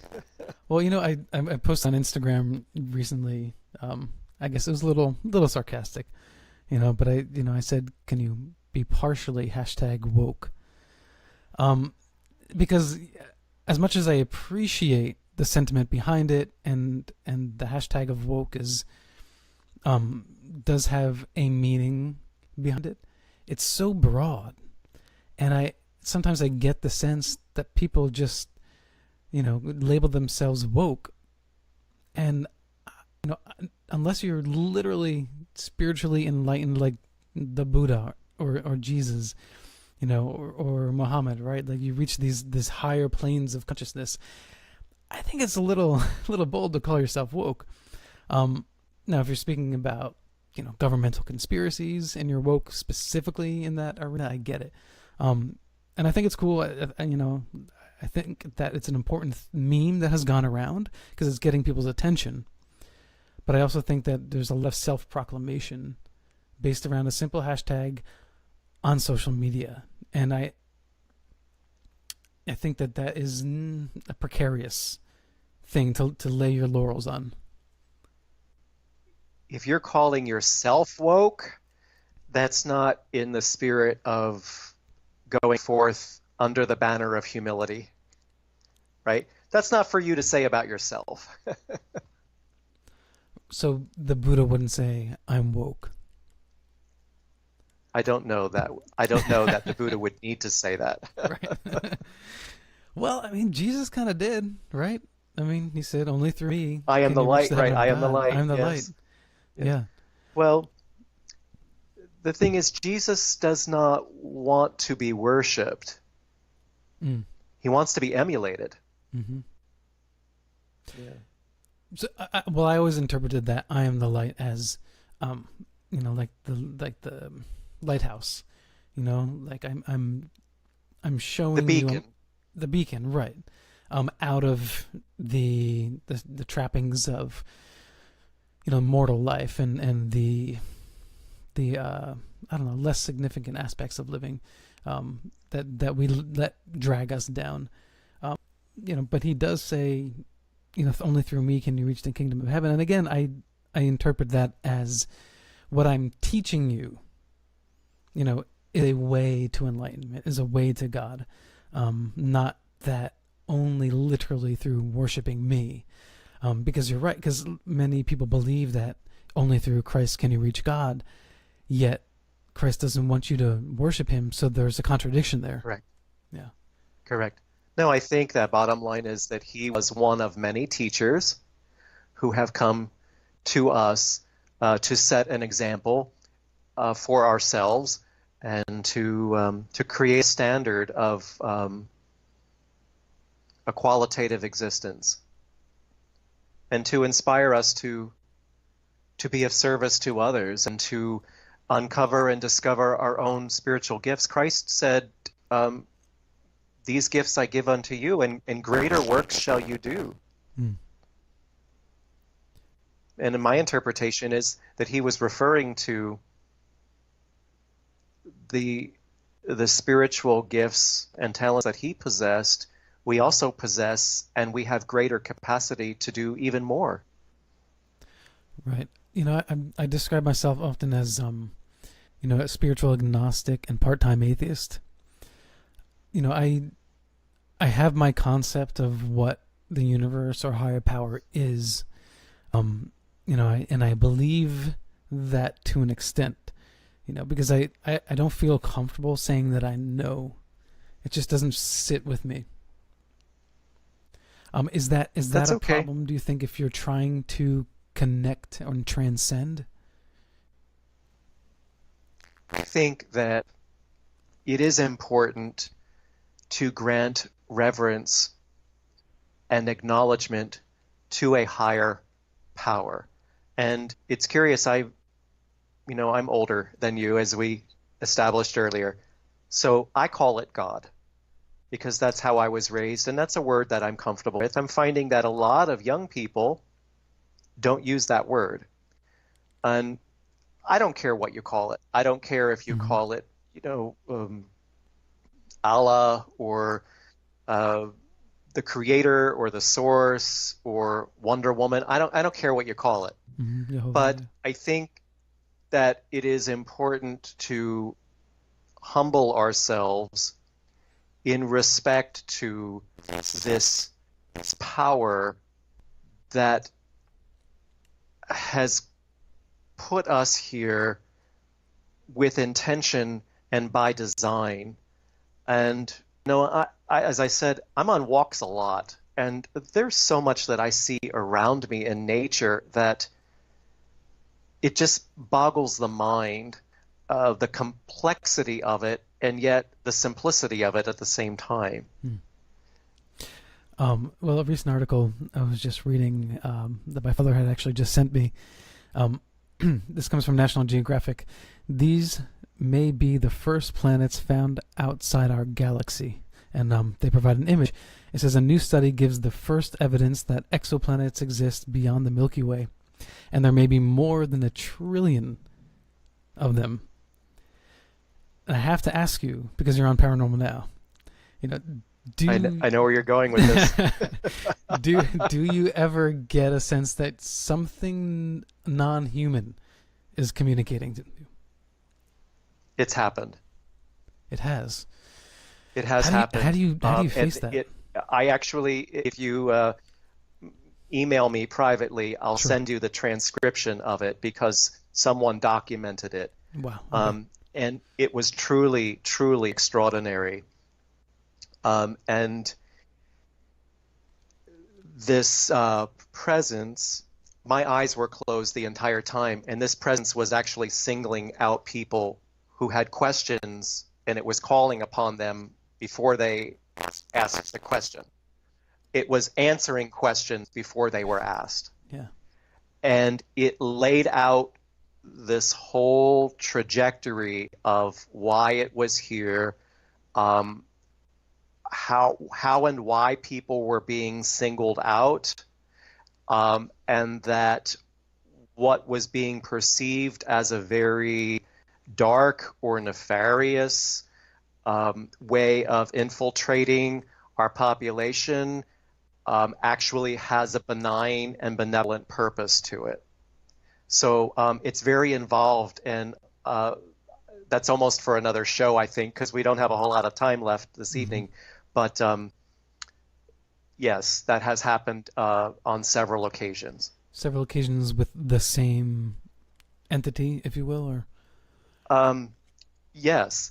Well, you know, I posted on Instagram recently. I guess it was a little sarcastic, you know, but I said, can you be partially #woke? Because as much as I appreciate the sentiment behind it, and the hashtag of woke does have a meaning behind it, it's so broad, and sometimes I get the sense that people just, label themselves woke, and unless you're literally spiritually enlightened like the Buddha or Jesus, or Muhammad, right? Like you reach these higher planes of consciousness. I think it's a little bold to call yourself woke. Now, if you're speaking about, governmental conspiracies and you're woke specifically in that arena, I get it. And I think it's cool. I think that it's an important meme that has gone around because it's getting people's attention. But I also think that there's a lot of self-proclamation based around a simple hashtag on social media. And I think that is a precarious thing to lay your laurels on. If you're calling yourself woke, that's not in the spirit of going forth under the banner of humility, right? That's not for you to say about yourself. So the Buddha wouldn't say, "I'm woke." I don't know that. I don't know that the Buddha would need to say that. Right. Well, I mean, Jesus kind of did, right? I mean, he said, "Only through me I am can the you reach light," the right? heaven of I am the God. light. I am the Yes. light. Yes. Yeah. Well, the thing is, Jesus does not want to be worshipped. Mm. He wants to be emulated. Mm-hmm. Yeah. So, I always interpreted that "I am the light" as, like the lighthouse. Like I'm showing The beacon. you the beacon, right? Out of the trappings of mortal life and the I don't know, less significant aspects of living that we let drag us down. But he does say, only through me can you reach the kingdom of heaven. And again, I interpret that as what I'm teaching you, is a way to enlightenment, is a way to God, not that only literally through worshiping me. Because you're right, because many people believe that only through Christ can you reach God, yet Christ doesn't want you to worship him, so there's a contradiction there. Correct. Yeah. Correct. No, I think that bottom line is that he was one of many teachers who have come to us to set an example for ourselves and to create a standard of a qualitative existence, and to inspire us to be of service to others and to uncover and discover our own spiritual gifts. Christ said, "These gifts I give unto you, and greater works shall you do." Mm. And in my interpretation is that he was referring to the spiritual gifts and talents that he possessed. We also possess, and we have greater capacity to do even more. Right. I describe myself often as a spiritual agnostic and part-time atheist. I have my concept of what the universe or higher power is. I believe that to an extent, because I don't feel comfortable saying that I know. It just doesn't sit with me. Is that That's a okay. problem, do you think, if you're trying to connect or transcend? I think that it is important to grant reverence and acknowledgement to a higher power. And it's curious, I'm older than you, as we established earlier. So I call it God, because that's how I was raised, and that's a word that I'm comfortable with. I'm finding that a lot of young people don't use that word. And I don't care what you call it. I don't care if you call it, Allah or the creator or the source or Wonder Woman. I don't care what you call it. But I think that it is important to humble ourselves in respect to this power that has put us here with intention and by design. And I, as I said, I'm on walks a lot, and there's so much that I see around me in nature that it just boggles the mind, the complexity of it, and yet the simplicity of it at the same time. Well, a recent article I was just reading that my father had actually just sent me This comes from National Geographic. These may be the first planets found outside our galaxy. And they provide an image. It says a new study gives the first evidence that exoplanets exist beyond the Milky Way. And there may be more than 1 trillion of them. And I have to ask you, because you're on Paranormal now, I know where you're going with this. do you ever get a sense that something non-human is communicating to you? It's happened. It has. It has happened. How do you face that? I actually, if you email me privately, I'll send you the transcription of it because someone documented it. Wow. Okay. And it was truly, truly extraordinary. And this presence, my eyes were closed the entire time, and this presence was actually singling out people who had questions, and it was calling upon them before they asked the question. It was answering questions before they were asked. Yeah. And it laid out this whole trajectory of why it was here, how and why people were being singled out, and that what was being perceived as a very dark or nefarious way of infiltrating our population actually has a benign and benevolent purpose to it. So it's very involved, and that's almost for another show, I think, because we don't have a whole lot of time left this evening. But yes, that has happened on several occasions. Several occasions with the same entity, if you will, or? Yes.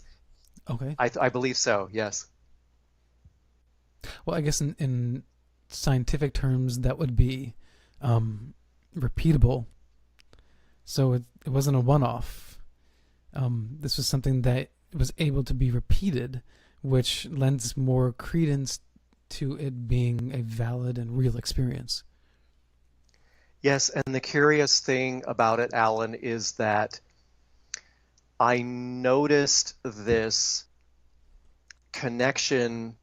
Okay. I believe so, yes. Well, I guess in scientific terms, that would be repeatable. So it wasn't a one-off. This was something that was able to be repeated, which lends more credence to it being a valid and real experience. Yes, and the curious thing about it, Alan, is that I noticed this connection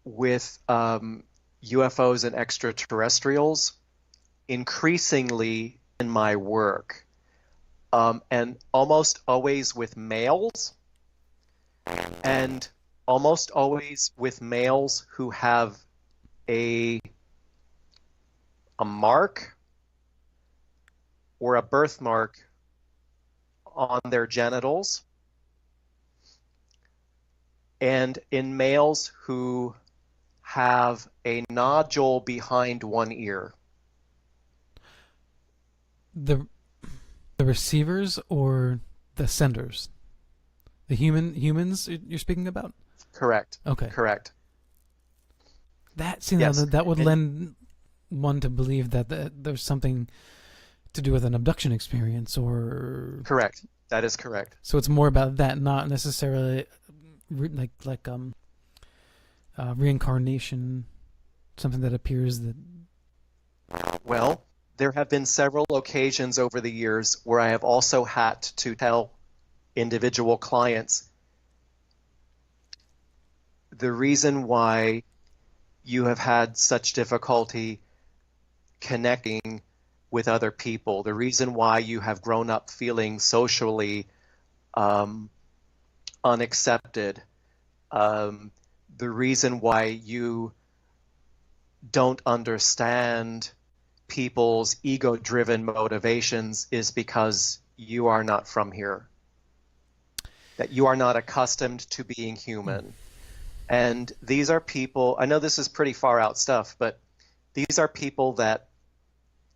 with UFOs and extraterrestrials increasingly in my work, and almost always with males, and almost always with males who have a mark or a birthmark on their genitals, and in males who have a nodule behind one ear. The receivers or the senders? The humans you're speaking about? Correct. Okay. Correct. That would lend one to believe that there's something to do with an abduction experience, or correct. That is correct. So it's more about that, not necessarily reincarnation, something that appears that. Well, there have been several occasions over the years where I have also had to tell individual clients the reason why you have had such difficulty connecting with other people, the reason why you have grown up feeling socially unaccepted, the reason why you don't understand people's ego-driven motivations is because you are not from here, that you are not accustomed to being human. And these are people, I know this is pretty far out stuff, but these are people that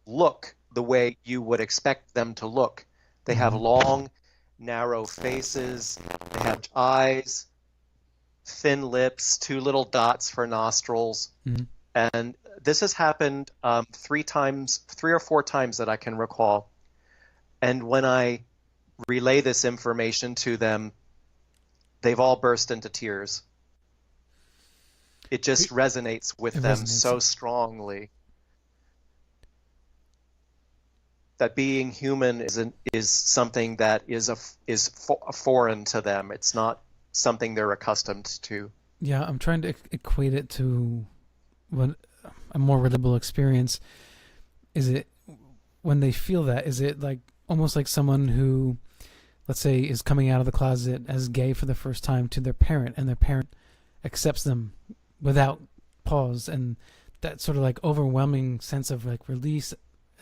look the way you would expect them to look. They have long, narrow faces, they have eyes, thin lips, 2 little dots for nostrils. And this has happened 3 or 4 times that I can recall. And when I relay this information to them, they've all burst into tears. It just resonates with them so strongly. that being human is something that is foreign to them. It's not something they're accustomed to. Yeah, I'm trying to equate it to what a more relatable experience. Is it when they feel that? Is it like almost like someone who, let's say, is coming out of the closet as gay for the first time to their parent, and their parent accepts them without pause, and that sort of like overwhelming sense of like release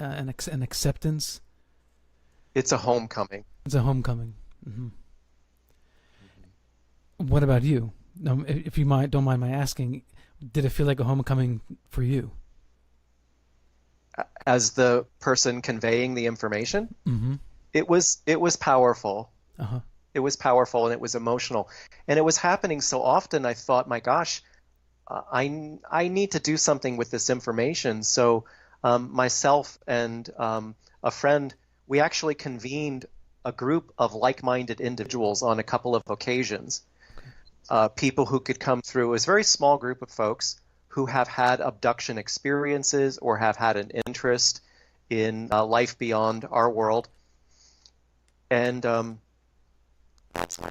and acceptance? It's a homecoming. It's a homecoming. Mm-hmm. What about you? If you don't mind my asking, did it feel like a homecoming for you? As the person conveying the information, mm-hmm. it was powerful. Uh-huh. It was powerful and it was emotional, and it was happening so often. I thought, my gosh, I need to do something with this information. So myself and a friend, we actually convened a group of like-minded individuals on a couple of occasions. People who could come through. It was a very small group of folks who have had abduction experiences or have had an interest in life beyond our world. And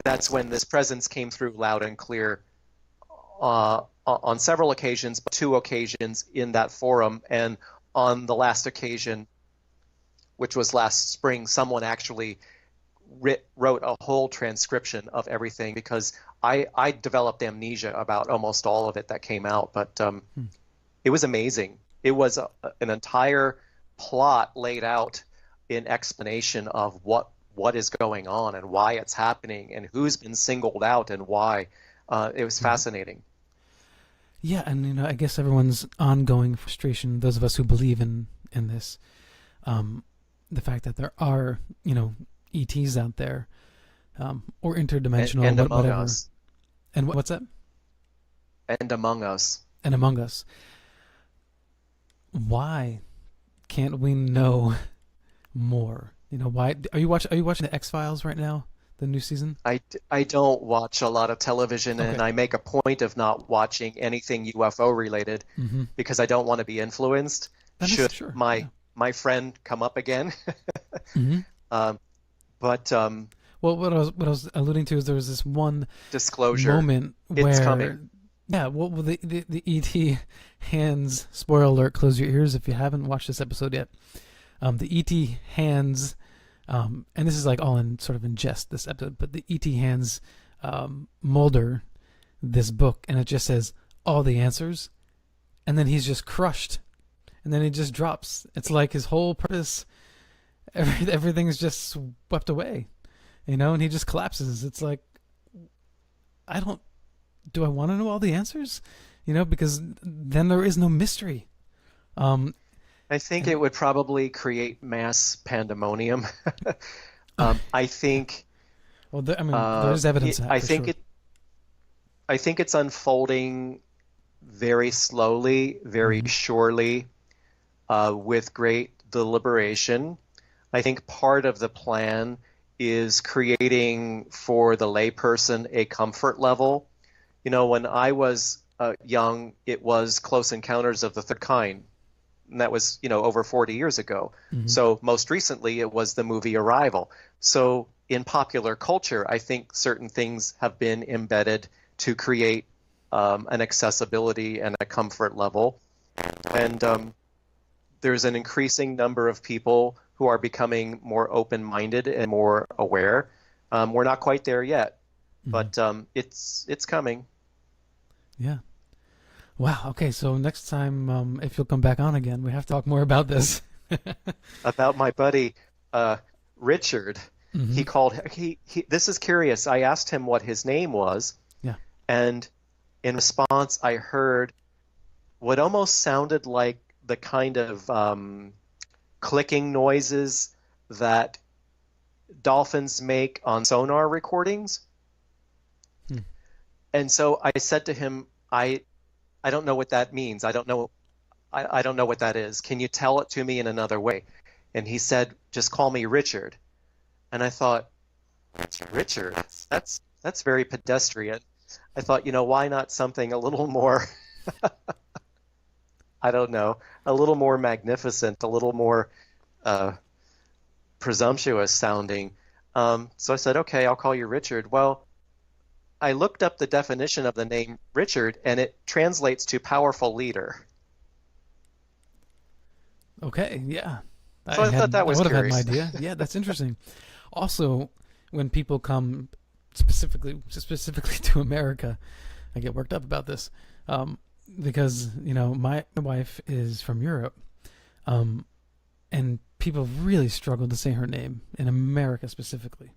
that's when this presence came through loud and clear on several occasions, but 2 occasions in that forum. And on the last occasion, which was last spring, someone actually wrote a whole transcription of everything, because I developed amnesia about almost all of it that came out. But it was amazing. It was an entire plot laid out in explanation of what is going on and why it's happening and who's been singled out and why. It was fascinating. Yeah, and I guess everyone's ongoing frustration, those of us who believe in this, the fact that there are, ETs out there, or interdimensional, and among whatever. us. And what's that? And among us. And among us. Why can't we know more? Why are you watching the X-Files right now? The new season? I don't watch a lot of television, Okay. and I make a point of not watching anything UFO related Mm-hmm. because I don't want to be influenced. Should sure. my friend come up again? Mm-hmm. But Well, what I was alluding to is there was this one disclosure. moment where It's coming. Yeah, well, the ET hands, spoiler alert, close your ears if you haven't watched this episode yet. The ET hands, and this is like all in sort of in jest, this episode, but the ET hands Mulder this book, and it just says all the answers, and then he's just crushed, and then he just drops. It's like his whole purpose, everything's just swept away, and he just collapses. It's like, do I want to know all the answers? Because then there is no mystery. I think it would probably create mass pandemonium. I think. Well, there's evidence. I think it's unfolding very slowly, very surely, with great deliberation. I think part of the plan is creating for the layperson a comfort level. When I was young, it was Close Encounters of the Third Kind. And that was, over 40 years ago. Mm-hmm. So most recently, it was the movie Arrival. So in popular culture, I think certain things have been embedded to create an accessibility and a comfort level. And there's an increasing number of people who are becoming more open-minded and more aware. We're not quite there yet, but it's coming. Yeah. Wow. Okay. So next time, if you'll come back on again, we have to talk more about this. About my buddy, Richard. Mm-hmm. He called. He. This is curious. I asked him what his name was. Yeah. And in response, I heard what almost sounded like the kind of clicking noises that dolphins make on sonar recordings. And so I said to him, I don't know what that means. I don't know what that is. Can you tell it to me in another way? And he said, just call me Richard. And I thought, Richard, that's very pedestrian. I thought, why not something a little more, I don't know, a little more magnificent, a little more presumptuous sounding. So I said, okay, I'll call you Richard. Well, I looked up the definition of the name Richard, and it translates to powerful leader. Okay, yeah. So I thought that was I would have had curious. no idea. Yeah, that's interesting. Also, when people come specifically to America, I get worked up about this, because my wife is from Europe, and people really struggle to say her name in America specifically.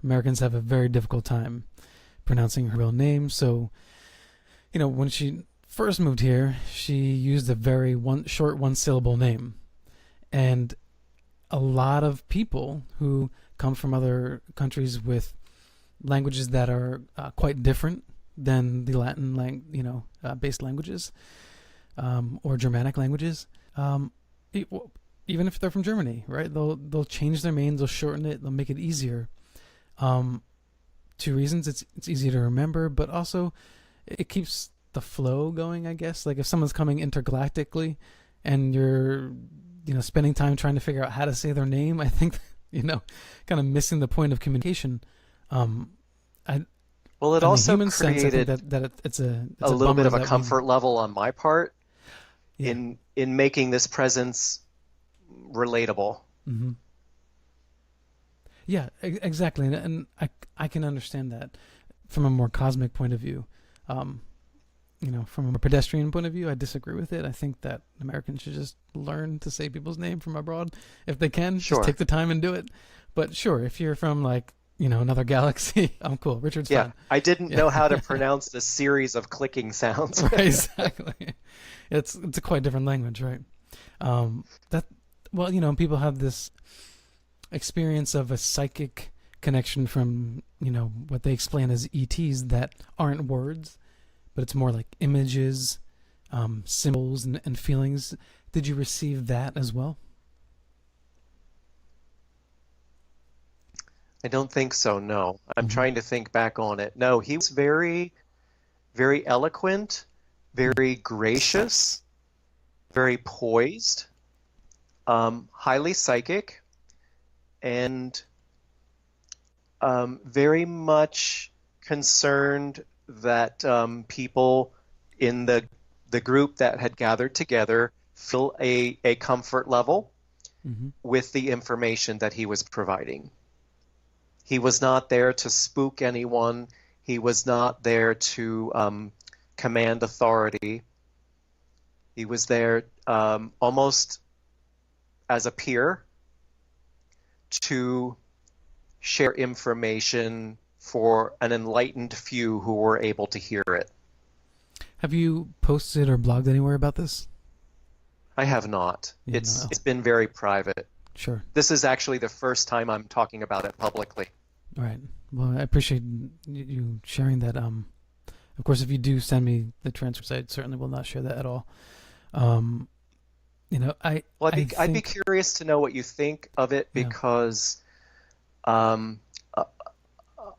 Americans have a very difficult time pronouncing her real name. So, when she first moved here, she used a very short one-syllable name, and a lot of people who come from other countries with languages that are quite different than the Latin based languages, or Germanic languages, even if they're from Germany, right? They'll change their names, they'll shorten it, they'll make it easier. Two reasons: it's easier to remember, but also it keeps the flow going, I guess. Like if someone's coming intergalactically, and you're spending time trying to figure out how to say their name, I think kind of missing the point of communication. Well, it also human created sense, that it's a little bit of a comfort level on my part in making this presence relatable. Mm-hmm. Yeah, exactly, and I can understand that from a more cosmic point of view. From a pedestrian point of view, I disagree with it. I think that Americans should just learn to say people's name from abroad if they can. Sure. Just take the time and do it. But sure, if you're from another galaxy, I'm cool. Richard's fine. I didn't know how to pronounce the series of clicking sounds. Right, exactly. It's a quite different language, right? People have this experience of a psychic connection from what they explain as ETs that aren't words, but it's more like images, symbols, and feelings. Did you receive that as well? I don't think so, no. I'm trying to think back on it. No, he was very, very eloquent, very gracious, very poised, highly psychic, and very much concerned that people in the group that had gathered together feel a comfort level with the information that he was providing. He was not there to spook anyone. He was not there to command authority. He was there almost as a peer to share information for an enlightened few who were able to hear it. Have you posted or blogged anywhere about this? I have not. Yeah, it's been very private. Sure. This is actually the first time I'm talking about it publicly. All right. Well, I appreciate you sharing that. Of course, if you do send me the transcripts, I certainly will not share that at all. I'd be curious to know what you think of it, because a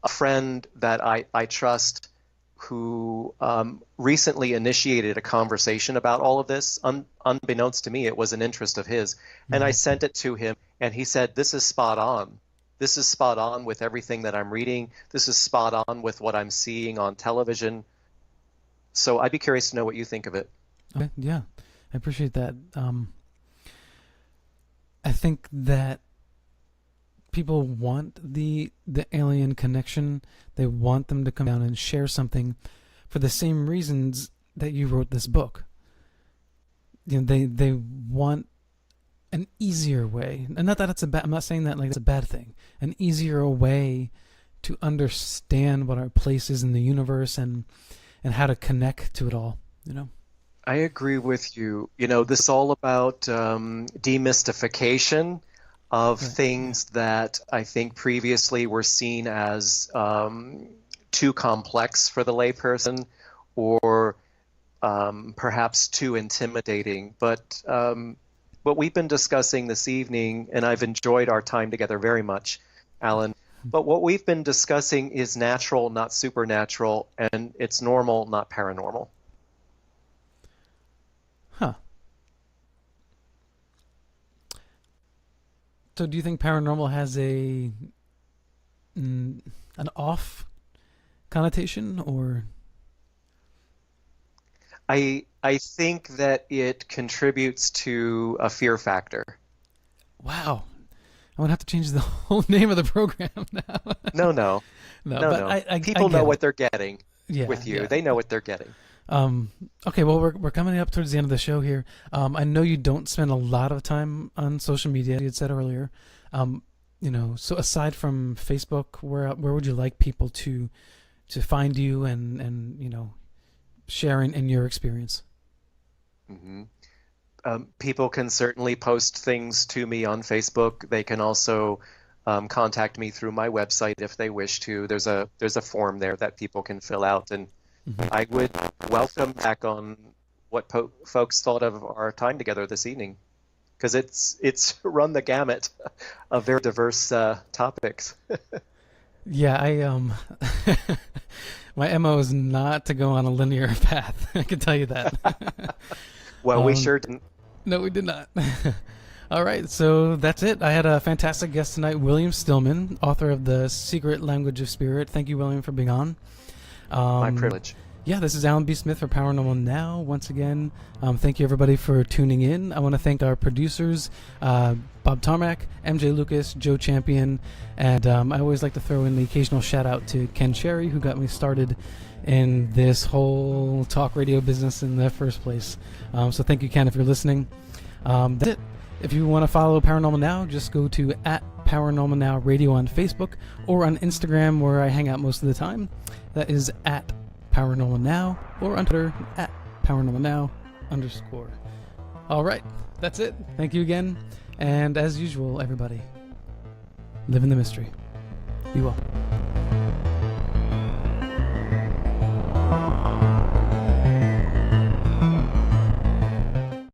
friend that I trust, who recently initiated a conversation about all of this, unbeknownst to me, it was an interest of his, and I sent it to him, and he said, "This is spot on. This is spot on with everything that I'm reading. This is spot on with what I'm seeing on television." So I'd be curious to know what you think of it. Okay, yeah, I appreciate that. I think that people want the alien connection. They want them to come down and share something for the same reasons that you wrote this book. They want an easier way, and not that it's a bad. I'm not saying that like it's a bad thing. An easier way to understand what our place is in the universe and how to connect to it all. I agree with you. This is all about demystification of things that I think previously were seen as too complex for the layperson, or perhaps too intimidating. But what we've been discussing this evening, and I've enjoyed our time together very much, Alan, but what we've been discussing is natural, not supernatural, and it's normal, not paranormal. Huh. So do you think paranormal has an off connotation, or? I think that it contributes to a fear factor. Wow. I'm going to have to change the whole name of the program now. No. But People know what they're getting with you. Yeah. They know what they're getting. Okay, well, we're coming up towards the end of the show here. I know you don't spend a lot of time on social media, you had said earlier. So aside from Facebook, where would you like people to find you and share in your experience? Mm-hmm. People can certainly post things to me on Facebook. They can also contact me through my website if they wish to. There's a form there that people can fill out, and I would welcome back on what folks thought of our time together this evening, because it's run the gamut of very diverse topics. Yeah, my MO is not to go on a linear path. I can tell you that. Well, we sure didn't. No, we did not. All right, so that's it. I had a fantastic guest tonight, William Stillman, author of The Secret Language of Spirit. Thank you, William, for being on. My privilege. Yeah, this is Alan B. Smith for Paranormal Now. Once again, thank you, everybody, for tuning in. I want to thank our producers, Bob Tarmac, MJ Lucas, Joe Champion, and I always like to throw in the occasional shout-out to Ken Cherry, who got me started in this whole talk radio business in the first place. So thank you, Ken, if you're listening. That's it. If you want to follow Paranormal Now, just go to @Paranormal Now Radio on Facebook or on Instagram, where I hang out most of the time. That is @Paranormal Now, or on Twitter @ParanormalNow_. All right, that's it. Thank you again. And as usual, everybody, live in the mystery. Be well.